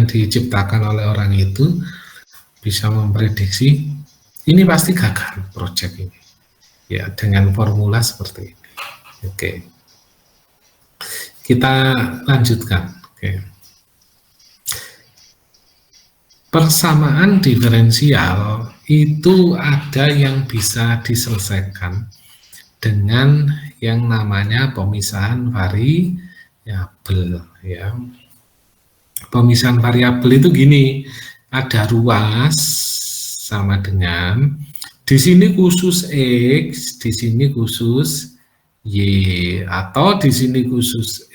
diciptakan oleh orang itu bisa memprediksi ini pasti gagal project ini. Ya, dengan formula seperti ini. Oke. Kita lanjutkan. Oke. Persamaan diferensial itu ada yang bisa diselesaikan dengan yang namanya pemisahan variabel, ya. Pemisahan variabel itu gini, ada ruas sama dengan di sini khusus X, di sini khusus Y, atau di sini khusus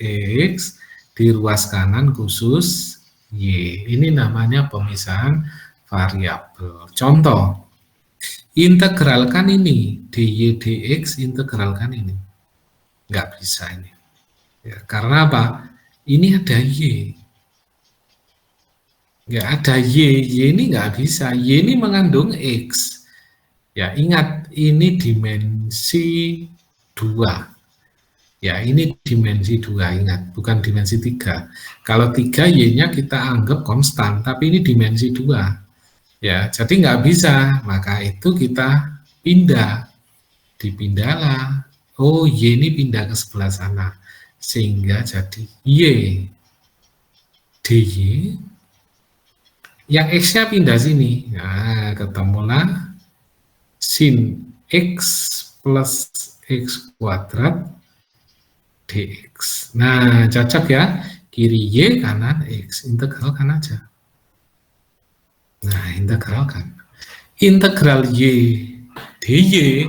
X, di ruas kanan khusus Y. Ini namanya pemisahan variabel. Contoh, integralkan ini, dy dx, integralkan ini. Nggak bisa ini. Ya, karena apa? Ini ada Y. Nggak ada Y ini nggak bisa. Y ini mengandung X. Ya, ingat, ini dimensi 2. Ya, ini dimensi 2, ingat, bukan dimensi 3. Kalau 3 Y-nya kita anggap konstan, tapi ini dimensi 2. Ya, jadi nggak bisa, maka itu kita pindah. Dipindahlah. Oh, Y ini pindah ke sebelah sana. Sehingga jadi Y. DY. Yang X-nya pindah sini. Nah, ketemulah sin X plus X kuadrat dx. Nah, cocok ya. Kiri Y, kanan X. Integralkan aja. Nah, integralkan. Integral Y dy.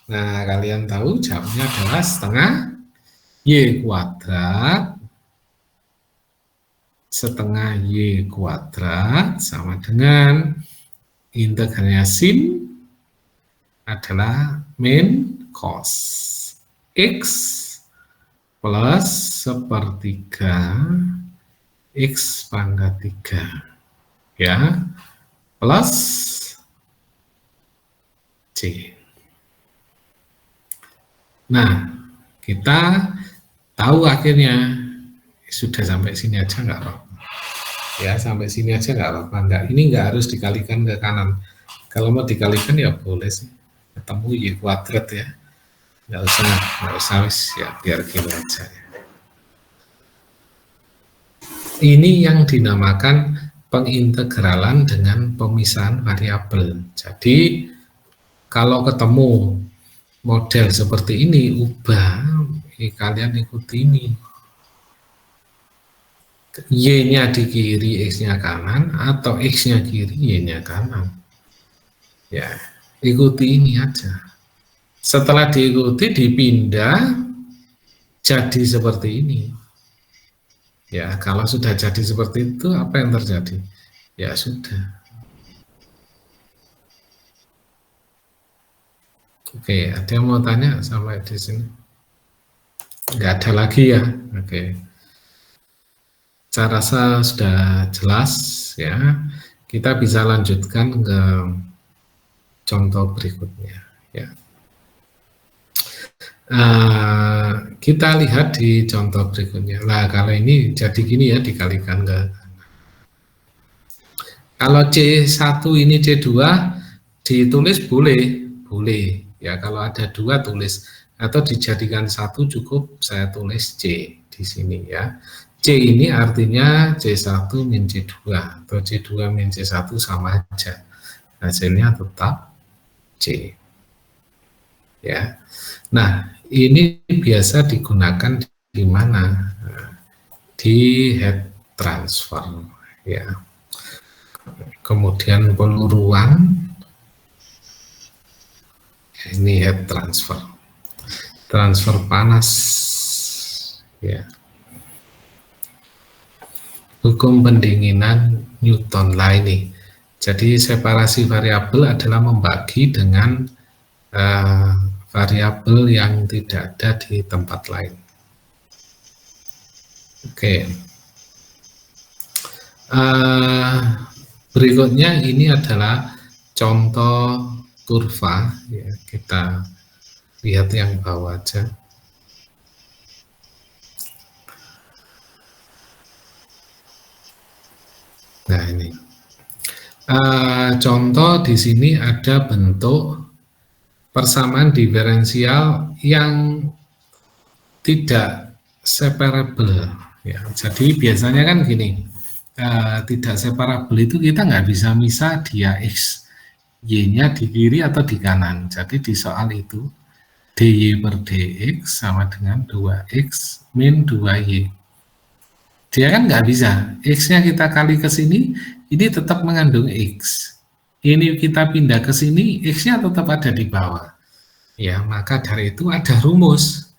Nah, kalian tahu jawabnya adalah setengah Y kuadrat setengah Y kuadrat sama dengan integralnya sin adalah min cos X plus sepertiga X pangkat 3, ya, plus C. Nah, kita tahu akhirnya sudah sampai sini aja nggak apa-apa. Ya, sampai sini aja nggak apa-apa. Ini nggak harus dikalikan ke kanan. Kalau mau dikalikan ya boleh sih. Ketemu Y kuadrat ya. Nggak usah ya, biar gini aja ya. Ini yang dinamakan pengintegralan dengan pemisahan variabel. Jadi kalau ketemu model seperti ini, ubah, kalian ikuti ini. Y-nya di kiri, X-nya kanan, atau X-nya kiri, Y-nya kanan. Ya, ikuti ini aja. Setelah diikuti, dipindah, jadi seperti ini. Ya, kalau sudah jadi seperti itu, apa yang terjadi? Ya sudah. Oke, ada yang mau tanya sampai di sini? Nggak ada lagi ya? Oke. Saya rasa sudah jelas ya. Kita bisa lanjutkan ke contoh berikutnya ya. Kita lihat di contoh berikutnya. Nah, kalau ini jadi gini ya, dikalikan ke kalau C1 ini C2 ditulis boleh ya, kalau ada 2 tulis, atau dijadikan 1 cukup saya tulis C di sini ya. C ini artinya C1 min C2 atau C2 min C1 sama aja. Hasilnya tetap C. Ya. Nah, ini biasa digunakan di mana? Di head transfer ya. Kemudian peluruan, ini head transfer. Transfer panas ya. Hukum pendinginan Newton lah ini. Jadi separasi variabel adalah membagi dengan variabel yang tidak ada di tempat lain. Oke. Berikutnya ini adalah contoh kurva ya, kita lihat yang bawah aja. Nah, ini Contoh di sini ada bentuk persamaan diferensial yang tidak separable. Ya, jadi biasanya kan gini, tidak separable itu kita nggak bisa misah dia x, y-nya di kiri atau di kanan. Jadi di soal itu dy per dx sama dengan 2x min 2y. Dia kan nggak bisa, x-nya kita kali ke sini, ini tetap mengandung x. Ini kita pindah ke sini, x-nya tetap ada di bawah. Ya, maka dari itu ada rumus.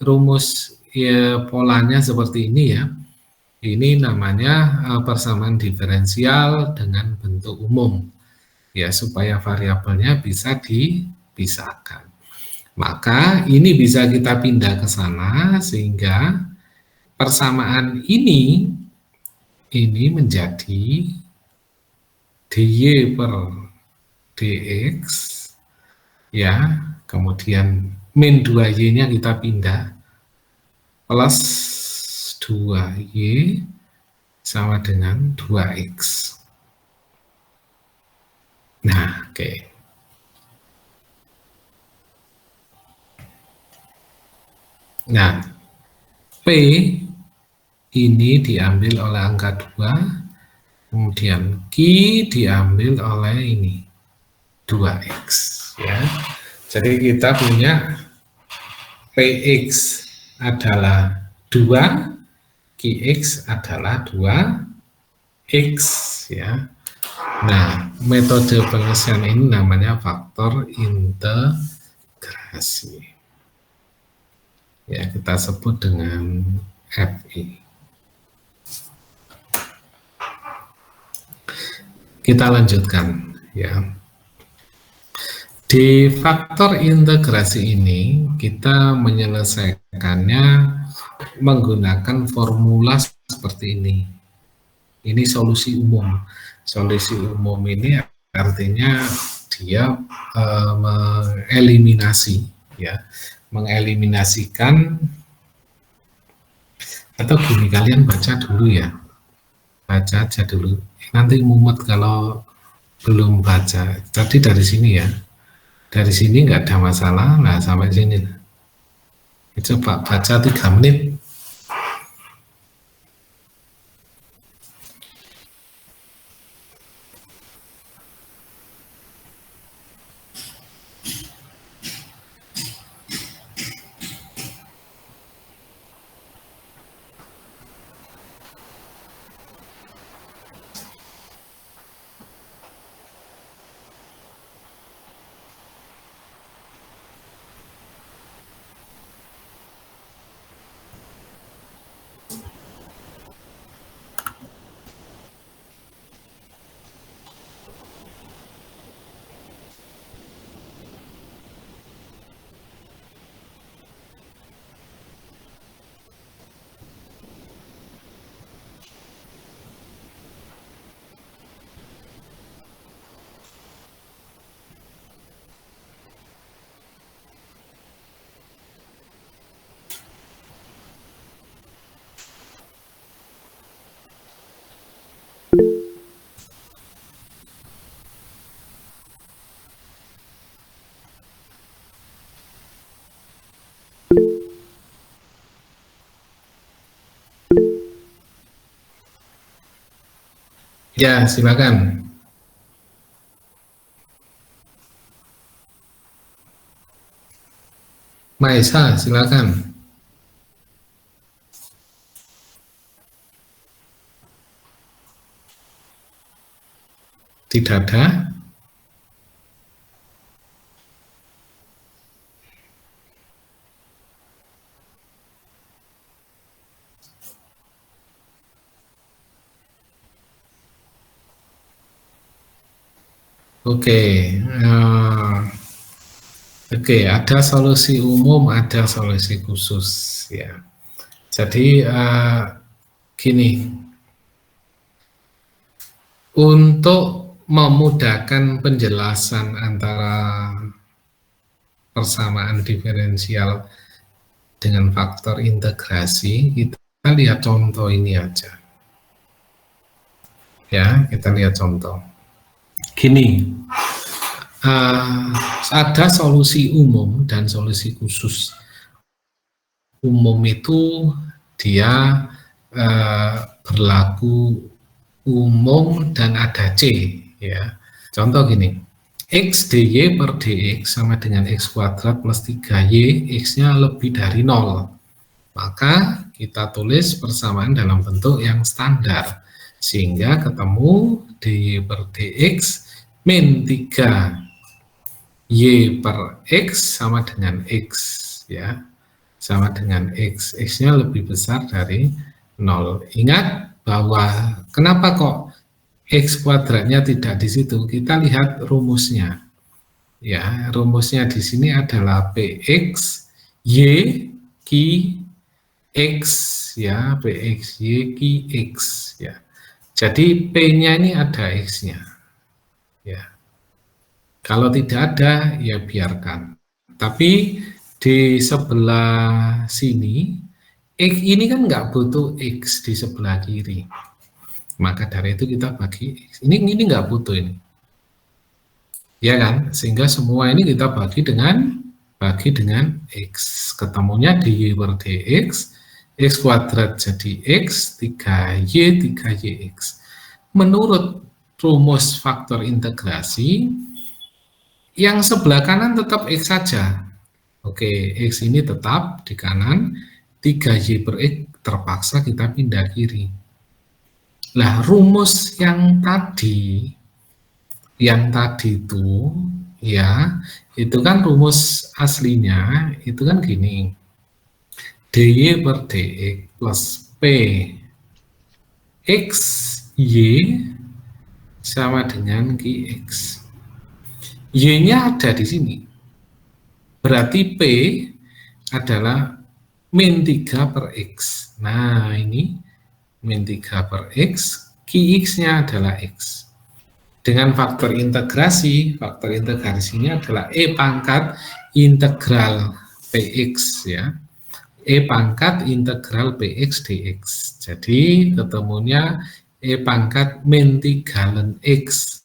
Rumus ya, polanya seperti ini ya. Ini namanya persamaan diferensial dengan bentuk umum. Ya, supaya variabelnya bisa dipisahkan. Maka ini bisa kita pindah ke sana sehingga persamaan ini menjadi dy per dx ya, kemudian min 2y-nya kita pindah plus 2y sama dengan 2x. Nah, oke. Nah, P ini diambil oleh angka 2, kemudian Q diambil oleh ini 2x ya. Jadi kita punya Px adalah 2, Qx adalah 2x ya. Nah, metode penyelesaian ini namanya faktor integrasi. Ya, kita sebut dengan FI. Kita lanjutkan ya. Di faktor integrasi ini kita menyelesaikannya menggunakan formula seperti ini. Ini solusi umum. Solusi umum ini artinya dia mengeliminasi ya, mengeliminasikan, atau gini, kalian baca dulu ya, baca aja dulu, nanti mumet kalau belum baca. Tadi dari sini ya, dari sini nggak ada masalah. Nah, sampai sini coba baca 3 menit. Ya, silakan. Maisa, silakan. Tidak ada. Oke, ada solusi umum, ada solusi khusus ya. Jadi gini, untuk memudahkan penjelasan antara persamaan diferensial dengan faktor integrasi, kita lihat contoh ini aja. Ya, kita lihat contoh. Gini, ada solusi umum dan solusi khusus. Umum itu dia berlaku umum dan ada C, ya. Contoh gini, X dy per dx sama dengan X kuadrat plus 3y, X-nya lebih dari 0. Maka kita tulis persamaan dalam bentuk yang standar, sehingga ketemu dy per dx min 3y per x sama dengan x, ya, sama dengan x. X-nya lebih besar dari 0. Ingat bahwa kenapa kok X kuadratnya tidak di situ? Kita lihat rumusnya. Ya, rumusnya di sini adalah Px Y Ki X, ya, Px Y Ki X, ya. Jadi P-nya ini ada X-nya. Ya. Kalau tidak ada, ya biarkan. Tapi di sebelah sini, X ini kan nggak butuh X di sebelah kiri. Maka dari itu kita bagi X. Ini nggak butuh ini. Ya kan? Sehingga semua ini kita bagi dengan X. Ketemunya dy per dx, X kuadrat jadi X, 3y, 3yx. Menurut rumus faktor integrasi, yang sebelah kanan tetap X saja. Oke, X ini tetap di kanan, 3y per X terpaksa kita pindah kiri. Nah, rumus yang tadi itu, ya, itu kan rumus aslinya, itu kan gini, dy per dx plus p x y sama dengan qx. Y-nya ada di sini, berarti p adalah min 3 per x. Nah, ini min 3 per x, qx-nya adalah x. Dengan faktor integrasinya adalah E pangkat integral Px, ya. E pangkat integral Px dx. Jadi ketemunya E pangkat min 3 ln x.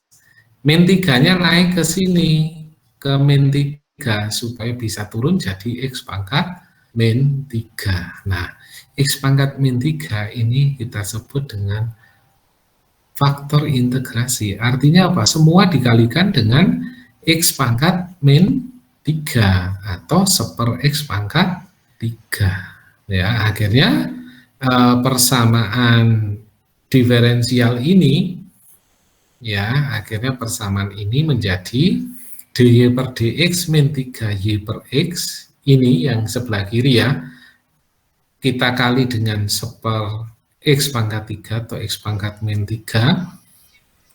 Min 3-nya naik ke sini, ke min 3, supaya bisa turun jadi X pangkat min 3. Nah, X pangkat min 3 ini kita sebut dengan faktor integrasi. Artinya apa? Semua dikalikan dengan X pangkat min 3 atau seper X pangkat 3. Ya, akhirnya persamaan diferensial ini, ya, akhirnya persamaan ini menjadi dy per dx min 3y per x. Ini yang sebelah kiri, ya, kita kali dengan seper X pangkat 3 atau X pangkat min 3,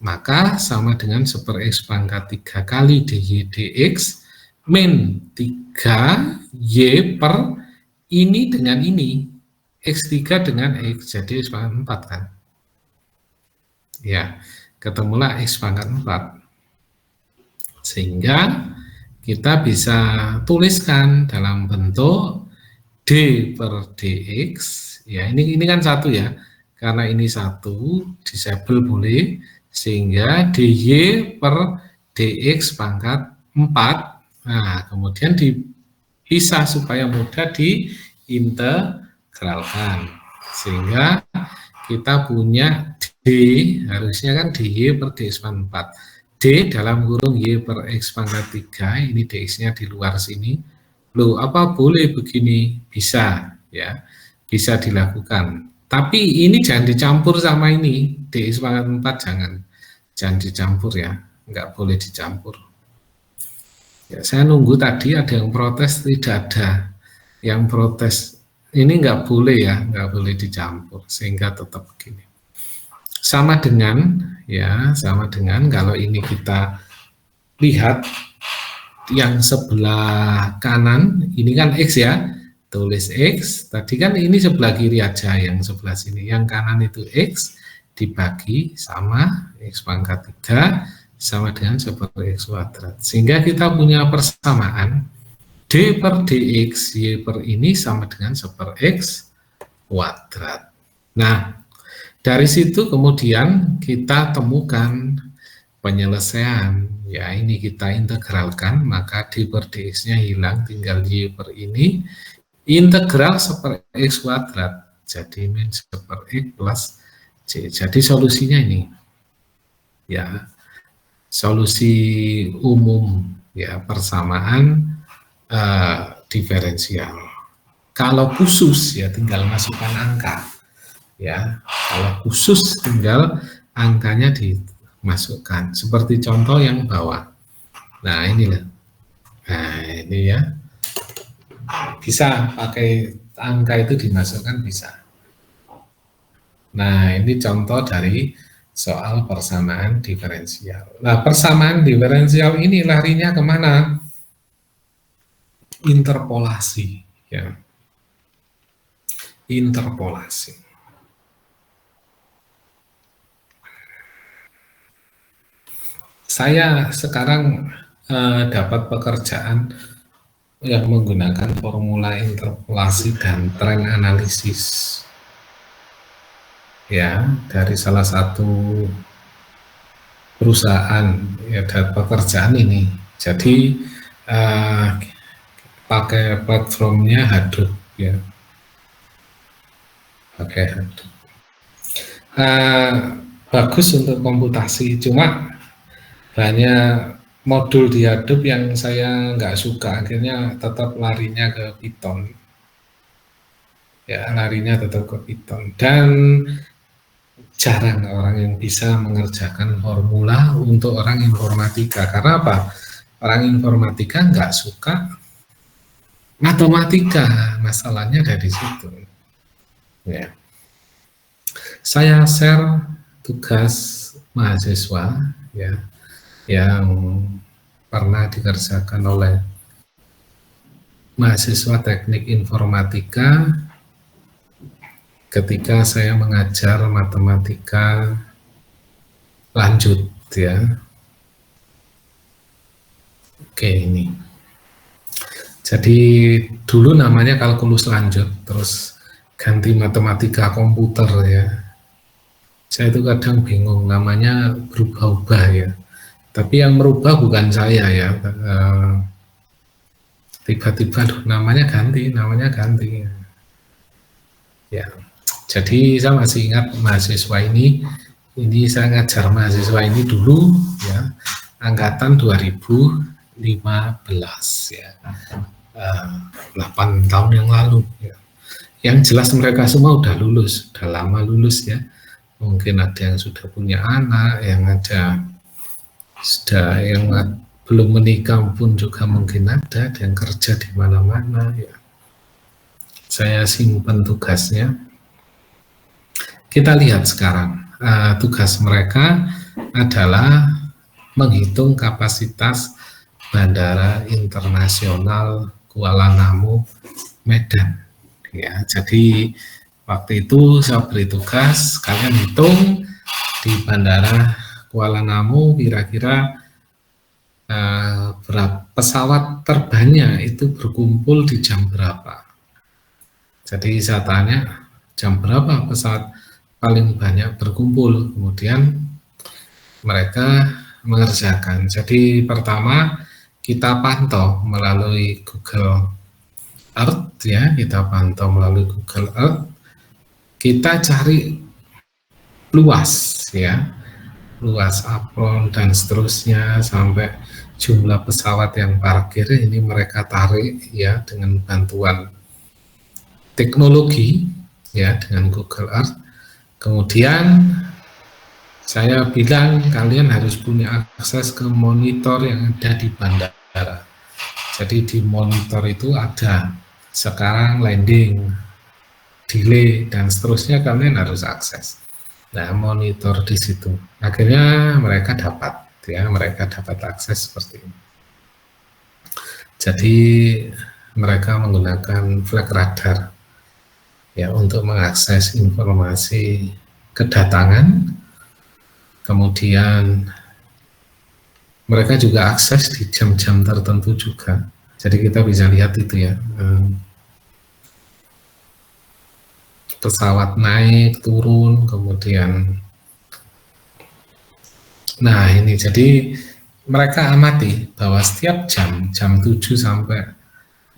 maka sama dengan seper X pangkat 3 kali dy dx min 3y per ini dengan ini, X3 dengan X, jadi X pangkat 4 kan. Ya, ketemulah X pangkat 4. Sehingga kita bisa tuliskan dalam bentuk d per dx, ya, ini kan satu, ya, karena ini satu, disable boleh, sehingga dy per dx pangkat 4. Nah, kemudian dipisah supaya mudah diintegralkan, sehingga kita punya d, harusnya kan dy per dx pangkat 4, d dalam kurung y per x pangkat 3, ini dx-nya di luar sini. Loh, apa boleh begini? Bisa, ya, bisa dilakukan. Tapi ini jangan dicampur sama ini, dx pangkat 4 jangan dicampur, ya, nggak boleh dicampur. Ya, saya nunggu tadi ada yang protes, tidak ada yang protes. Ini nggak boleh, ya, nggak boleh dicampur, sehingga tetap begini. Sama dengan, ya, sama dengan kalau ini kita lihat yang sebelah kanan, ini kan X, ya, tulis X, tadi kan ini sebelah kiri aja, yang sebelah sini, yang kanan itu X, dibagi sama X pangkat 3, sama dengan seper X kuadrat, sehingga kita punya persamaan d per dx, y per ini sama dengan seper X kuadrat. Nah, dari situ kemudian kita temukan penyelesaian, ya ini kita integralkan, maka d per dx-nya hilang, tinggal y per ini, integral 1/x kuadrat, jadi min 1/x plus c. Jadi solusinya ini, ya solusi umum, ya persamaan diferensial. Kalau khusus ya tinggal masukkan angka, ya kalau khusus tinggal angkanya dimasukkan, seperti contoh yang bawah. Nah inilah, nah ini ya, bisa pakai angka itu dimasukkan, bisa. Nah ini contoh dari soal persamaan diferensial. Nah persamaan diferensial ini larinya kemana? Interpolasi, ya. Interpolasi. Saya sekarang dapat pekerjaan yang menggunakan formula interpolasi dan tren analisis, ya, dari salah satu perusahaan, ya, dan pekerjaan ini. Jadi pakai platformnya Hadoop, ya, pakai Hadoop. Bagus untuk komputasi, cuma banyak modul di Hadoop yang saya nggak suka, akhirnya tetap larinya ke Python, ya, larinya tetap ke Python. Dan jarang orang yang bisa mengerjakan formula untuk orang informatika. Karena apa? Orang informatika nggak suka matematika, masalahnya dari situ, ya. Saya share tugas mahasiswa, ya, yang pernah dikerjakan oleh mahasiswa teknik informatika ketika saya mengajar matematika lanjut, ya. Oke, ini. Jadi dulu namanya kalkulus lanjut, terus ganti matematika komputer, ya. Saya itu kadang bingung, namanya berubah-ubah, ya. Tapi yang merubah bukan saya, ya. Tiba-tiba namanya ganti, ya. Jadi saya masih ingat mahasiswa ini saya ngajar mahasiswa ini dulu, ya, angkatan 2015, ya, 8 tahun yang lalu, ya. Yang jelas mereka semua udah lulus, udah lama lulus, ya. Mungkin ada yang sudah punya anak, yang belum menikah pun juga mungkin ada yang kerja di mana-mana, ya. Saya simpan tugasnya. Kita lihat sekarang, tugas mereka adalah menghitung kapasitas Bandara Internasional Kuala Namu, Medan, ya. Jadi waktu itu saya beri tugas, kalian hitung di Bandara Kuala Namu kira-kira berapa pesawat terbangnya itu berkumpul di jam berapa. Jadi saya tanya, jam berapa pesawat paling banyak berkumpul, kemudian mereka mengerjakan. Jadi pertama kita pantau melalui Google Earth, ya, kita pantau melalui Google Earth, kita cari luas, ya, luas apron dan seterusnya sampai jumlah pesawat yang parkir ini mereka tarik, ya, dengan bantuan teknologi, ya, dengan Google Earth. Kemudian saya bilang kalian harus punya akses ke monitor yang ada di bandara. Jadi di monitor itu ada sekarang landing, delay, dan seterusnya, kalian harus akses. Nah, monitor di situ. Akhirnya mereka dapat, ya, mereka dapat akses seperti ini. Jadi mereka menggunakan flag radar, ya, untuk mengakses informasi kedatangan. Kemudian mereka juga akses di jam-jam tertentu juga. Jadi kita bisa lihat itu, ya, pesawat naik, turun, kemudian Nah ini jadi mereka amati bahwa setiap jam 7 sampai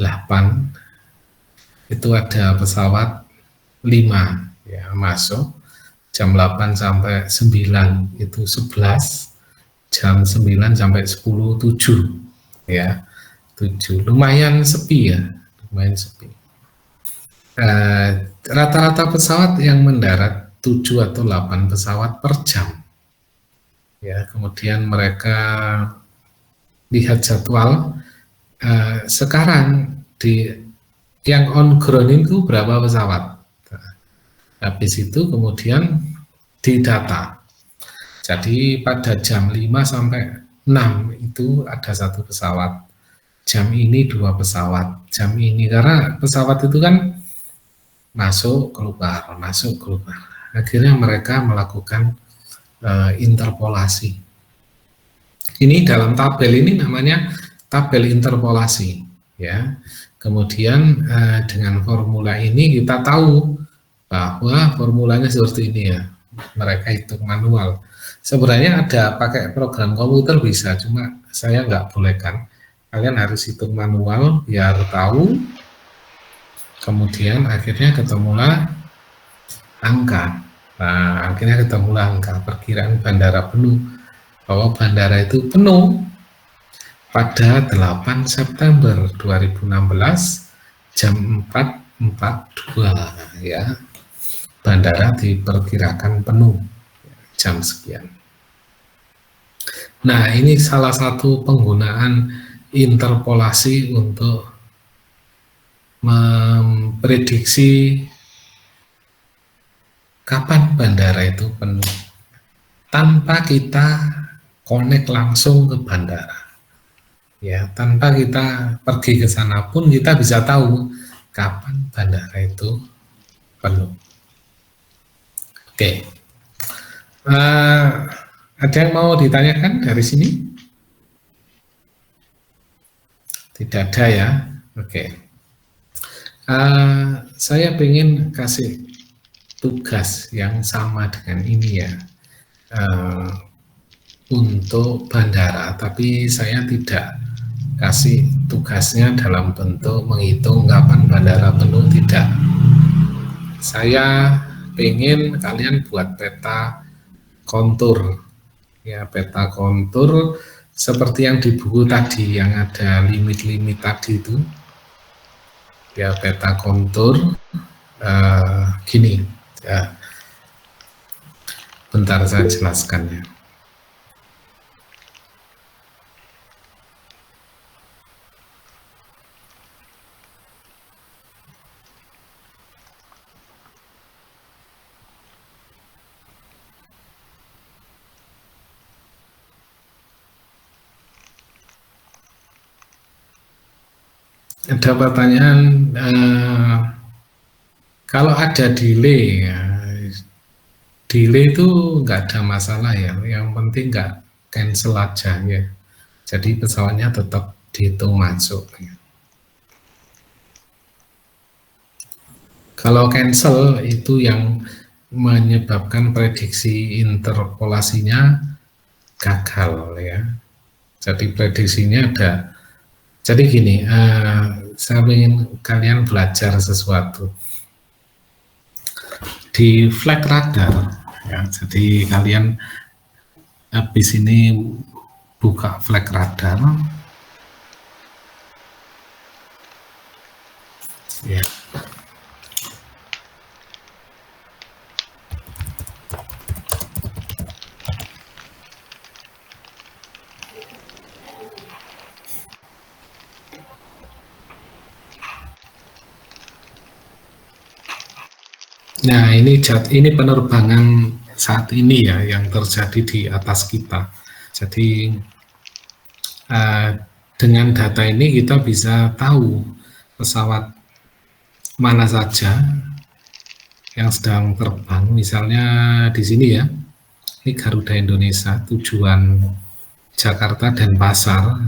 8 itu ada pesawat 5 ya masuk, jam 8 sampai 9 itu 11, jam 9 sampai 10 7 ya, 7 lumayan sepi ya, lumayan sepi. Rata-rata pesawat yang mendarat 7 atau 8 pesawat per jam ya, kemudian mereka lihat jadwal sekarang di yang on ground itu berapa pesawat. Habis itu kemudian didata. Jadi pada jam 5 sampai 6 itu ada satu pesawat. Jam ini 2 pesawat. Jam ini karena pesawat itu kan masuk keluar, masuk keluar. Akhirnya mereka melakukan interpolasi. Ini dalam tabel ini namanya tabel interpolasi ya. Kemudian dengan formula ini kita tahu bahwa formulanya seperti ini ya. Mereka hitung manual. Sebenarnya ada pakai program komputer bisa, cuma saya nggak bolehkan. Kalian harus hitung manual biar tahu. Kemudian akhirnya ketemulah angka. Nah, akhirnya ketemulah angka perkiraan bandara penuh. Bahwa bandara itu penuh pada 8 September 2016 jam 4.42 ya. Bandara diperkirakan penuh jam sekian. Nah, ini salah satu penggunaan interpolasi untuk memprediksi kapan bandara itu penuh tanpa kita connect langsung ke bandara. Ya, tanpa kita pergi ke sana pun kita bisa tahu kapan bandara itu penuh. Oke, ada yang mau ditanyakan dari sini? Tidak ada ya. Oke, saya ingin kasih tugas yang sama dengan ini ya, untuk bandara, tapi saya tidak kasih tugasnya dalam bentuk menghitung kapan bandara penuh, tidak. Saya pengen kalian buat peta kontur ya, peta kontur seperti yang di buku tadi yang ada limit-limit tadi itu ya, peta kontur gini ya, bentar saya jelaskan ya. Ada pertanyaan, kalau ada delay ya, delay itu nggak ada masalah ya, yang penting nggak cancel aja ya, jadi pesawatnya tetap dihitung masuk ya. Kalau cancel itu yang menyebabkan prediksi interpolasinya gagal ya, jadi prediksinya ada. Jadi gini, saya ingin kalian belajar sesuatu di flight radar ya. Jadi kalian habis ini buka flight radar ya. Nah, ini penerbangan saat ini ya yang terjadi di atas kita. Jadi dengan data ini kita bisa tahu pesawat mana saja yang sedang terbang. Misalnya di sini ya, ini Garuda Indonesia tujuan Jakarta dan Pasar.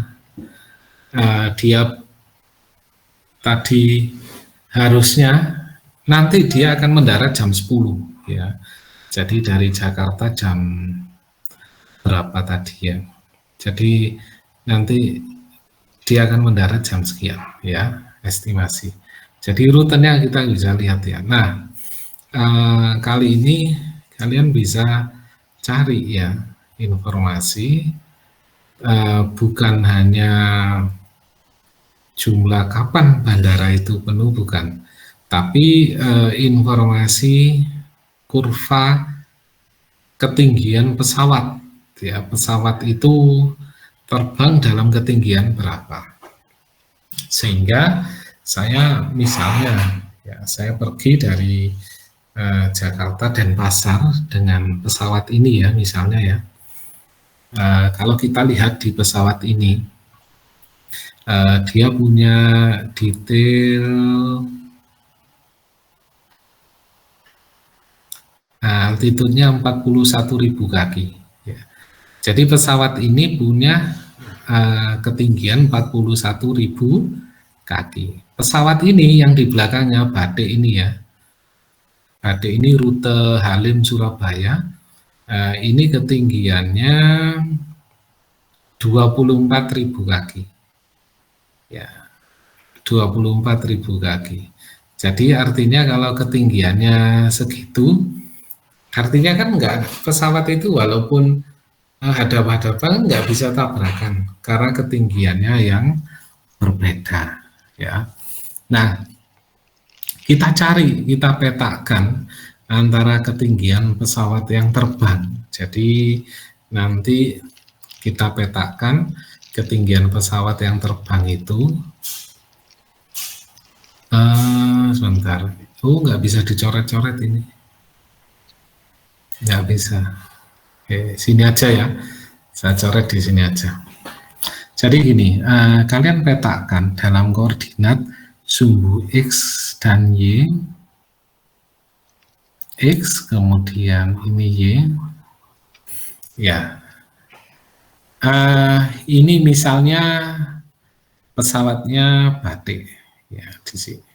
Dia tadi harusnya nanti dia akan mendarat jam 10 ya. Jadi dari Jakarta jam berapa tadi ya. Jadi nanti dia akan mendarat jam sekian ya, estimasi. Jadi rutenya kita bisa lihat ya. Nah, kali ini kalian bisa cari ya informasi, bukan hanya jumlah kapan bandara itu penuh, bukan, tapi informasi kurva ketinggian pesawat ya, pesawat itu terbang dalam ketinggian berapa, sehingga saya misalnya ya, saya pergi dari Jakarta Denpasar dengan pesawat ini ya, misalnya ya, kalau kita lihat di pesawat ini, dia punya detail altitude-nya 41.000 kaki ya. Jadi pesawat ini punya ketinggian 41.000 kaki. Pesawat ini yang di belakangnya Batik ini ya, Batik ini rute Halim Surabaya, ini ketinggiannya 24.000 kaki ya, 24.000 kaki. Jadi artinya kalau ketinggiannya segitu, artinya kan enggak, pesawat itu walaupun hadap-hadapan nggak bisa tabrakan karena ketinggiannya yang berbeda ya. Nah, kita cari, kita petakan antara ketinggian pesawat yang terbang. Jadi nanti kita petakan ketinggian pesawat yang terbang itu, sebentar, nggak bisa dicoret-coret ini, nggak bisa. Oke, sini aja ya, saya coret di sini aja. Jadi gini, kalian petakan dalam koordinat sumbu X dan Y, X kemudian ini Y, ya. Ini misalnya pesawatnya Batik, ya di sini.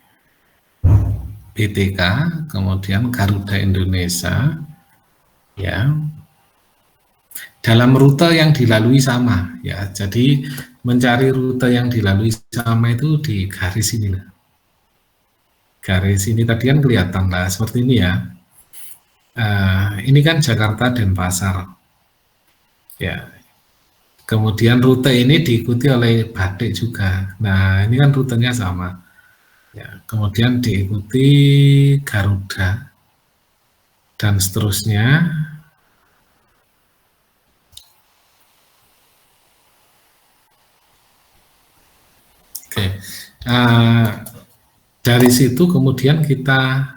BTK, kemudian Garuda Indonesia, ya. Dalam rute yang dilalui sama ya, jadi mencari rute yang dilalui sama itu di garis ini lah, garis ini tadi kan kelihatan lah seperti ini ya. Ini kan Jakarta Denpasar ya, kemudian rute ini diikuti oleh Batik juga. Nah ini kan rutenya sama ya, kemudian diikuti Garuda dan seterusnya. Oke, dari situ kemudian kita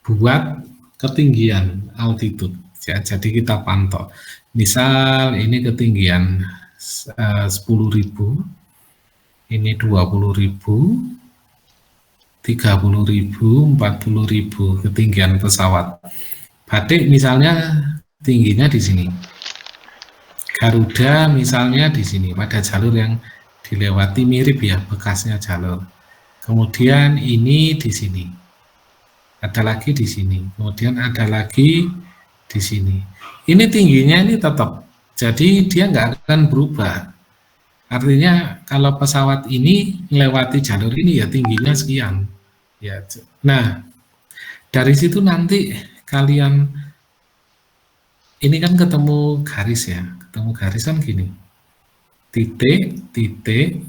buat ketinggian altitude ya, jadi kita pantau. Misal ini ketinggian 10.000, ini 20.000, 30.000, 40.000 ketinggian pesawat. Batik misalnya tingginya di sini, Garuda misalnya di sini, pada jalur yang dilewati mirip ya bekasnya jalur. Kemudian ini di sini, ada lagi di sini, kemudian ada lagi di sini. Ini tingginya ini tetap, jadi dia nggak akan berubah. Artinya kalau pesawat ini melewati jalur ini ya tingginya sekian. Ya, nah dari situ nanti kalian ini kan ketemu garis ya, ketemu garis kan gini. Titik, titik,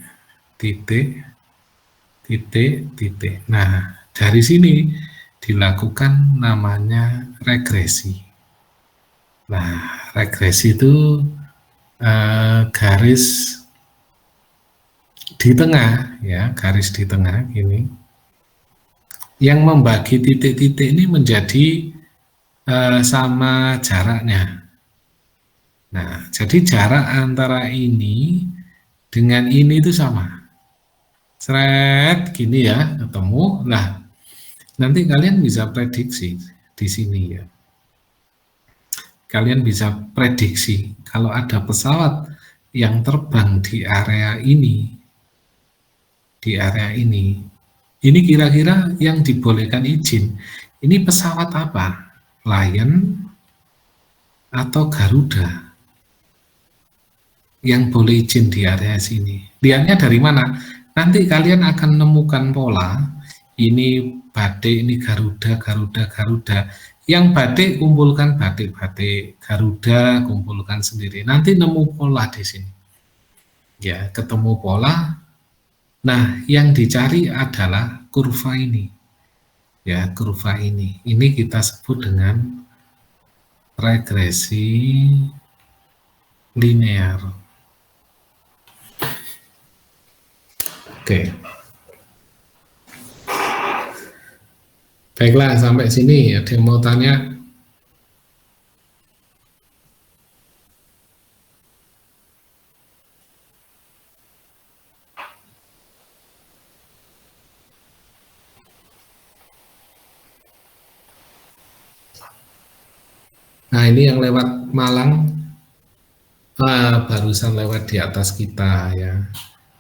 titik, titik, titik. Nah, dari sini dilakukan namanya regresi. Nah, regresi itu garis di tengah ya, garis di tengah ini yang membagi titik-titik ini menjadi sama jaraknya. Nah, jadi jarak antara ini dengan ini itu sama. Seret gini ya, ketemu. Nah, nanti kalian bisa prediksi di sini ya. Kalian bisa prediksi kalau ada pesawat yang terbang di area ini, ini kira-kira yang dibolehkan izin, ini pesawat apa? Lion atau Garuda? yang boleh izin di area sini. Lihatnya dari mana? Nanti kalian akan menemukan pola, ini batik, ini Garuda, Garuda, Garuda. Yang batik kumpulkan batik-batik, Garuda kumpulkan sendiri. Nanti nemu pola di sini. Ya, ketemu pola. Nah, yang dicari adalah kurva ini. Ya, kurva ini. Ini kita sebut dengan regresi linear. Oke. Baiklah, sampai sini ada yang mau tanya? Nah, ini yang lewat Malang, barusan lewat di atas kita ya,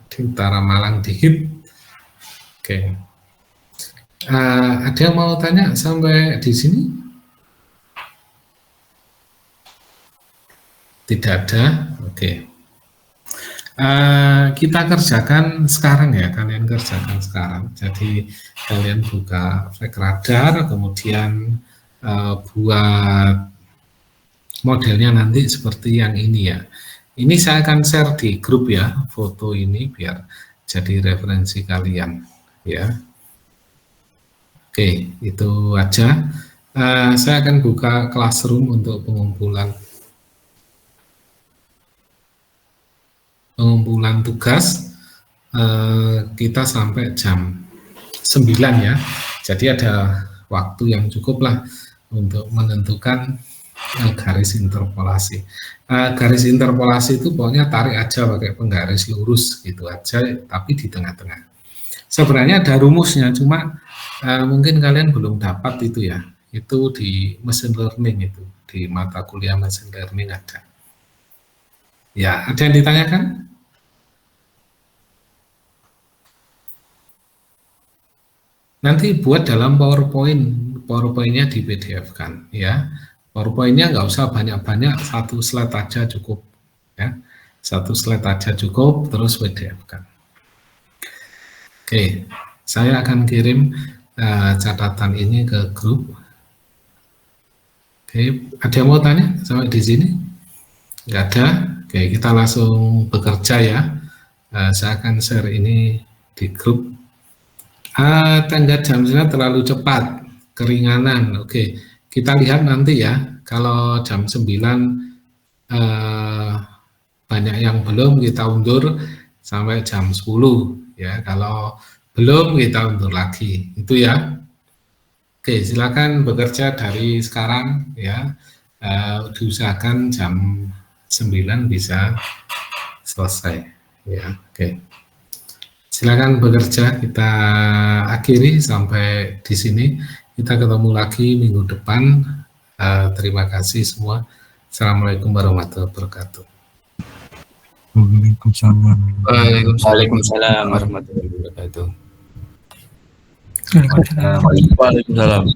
di utara Malang dikit. Oke. Ada yang mau tanya sampai di sini? Tidak ada. Oke. Kita kerjakan sekarang ya, kalian kerjakan sekarang. Jadi kalian buka flag radar, kemudian buat modelnya nanti seperti yang ini ya. Ini saya akan share di grup ya, foto ini biar jadi referensi kalian ya. Oke, itu aja. Saya akan buka classroom untuk pengumpulan tugas. Kita sampai jam 9 ya. Jadi ada waktu yang cukup lah untuk menentukan garis interpolasi. Garis interpolasi itu pokoknya tarik aja pakai penggaris lurus gitu aja, tapi di tengah-tengah. Sebenarnya ada rumusnya, cuma mungkin kalian belum dapat itu ya. Itu di machine learning, itu di mata kuliah machine learning ada. Ya, ada yang ditanyakan? Nanti buat dalam PowerPoint-nya di PDF kan ya. PowerPoint-nya nggak usah banyak-banyak, satu slide aja cukup ya. Satu slide aja cukup, terus PDF kan. Oke, saya akan kirim catatan ini ke grup. Oke, ada yang mau tanya sampai di sini? Nggak ada. Oke, kita langsung bekerja ya. Saya akan share ini di grup. Tenggat jamnya terlalu cepat, keringanan. Oke, kita lihat nanti ya. Kalau jam 9 banyak yang belum, kita undur sampai jam 10 ya. Kalau belum, kita undur lagi. Itu ya. Oke, silakan bekerja dari sekarang ya. Diusahakan jam 9 bisa selesai ya. Oke. Silakan bekerja, kita akhiri sampai di sini. Kita ketemu lagi minggu depan. Terima kasih semua. Assalamualaikum warahmatullahi wabarakatuh. Waalaikumsalam. Waalaikumsalam warahmatullahi wabarakatuh. Waalaikumsalam.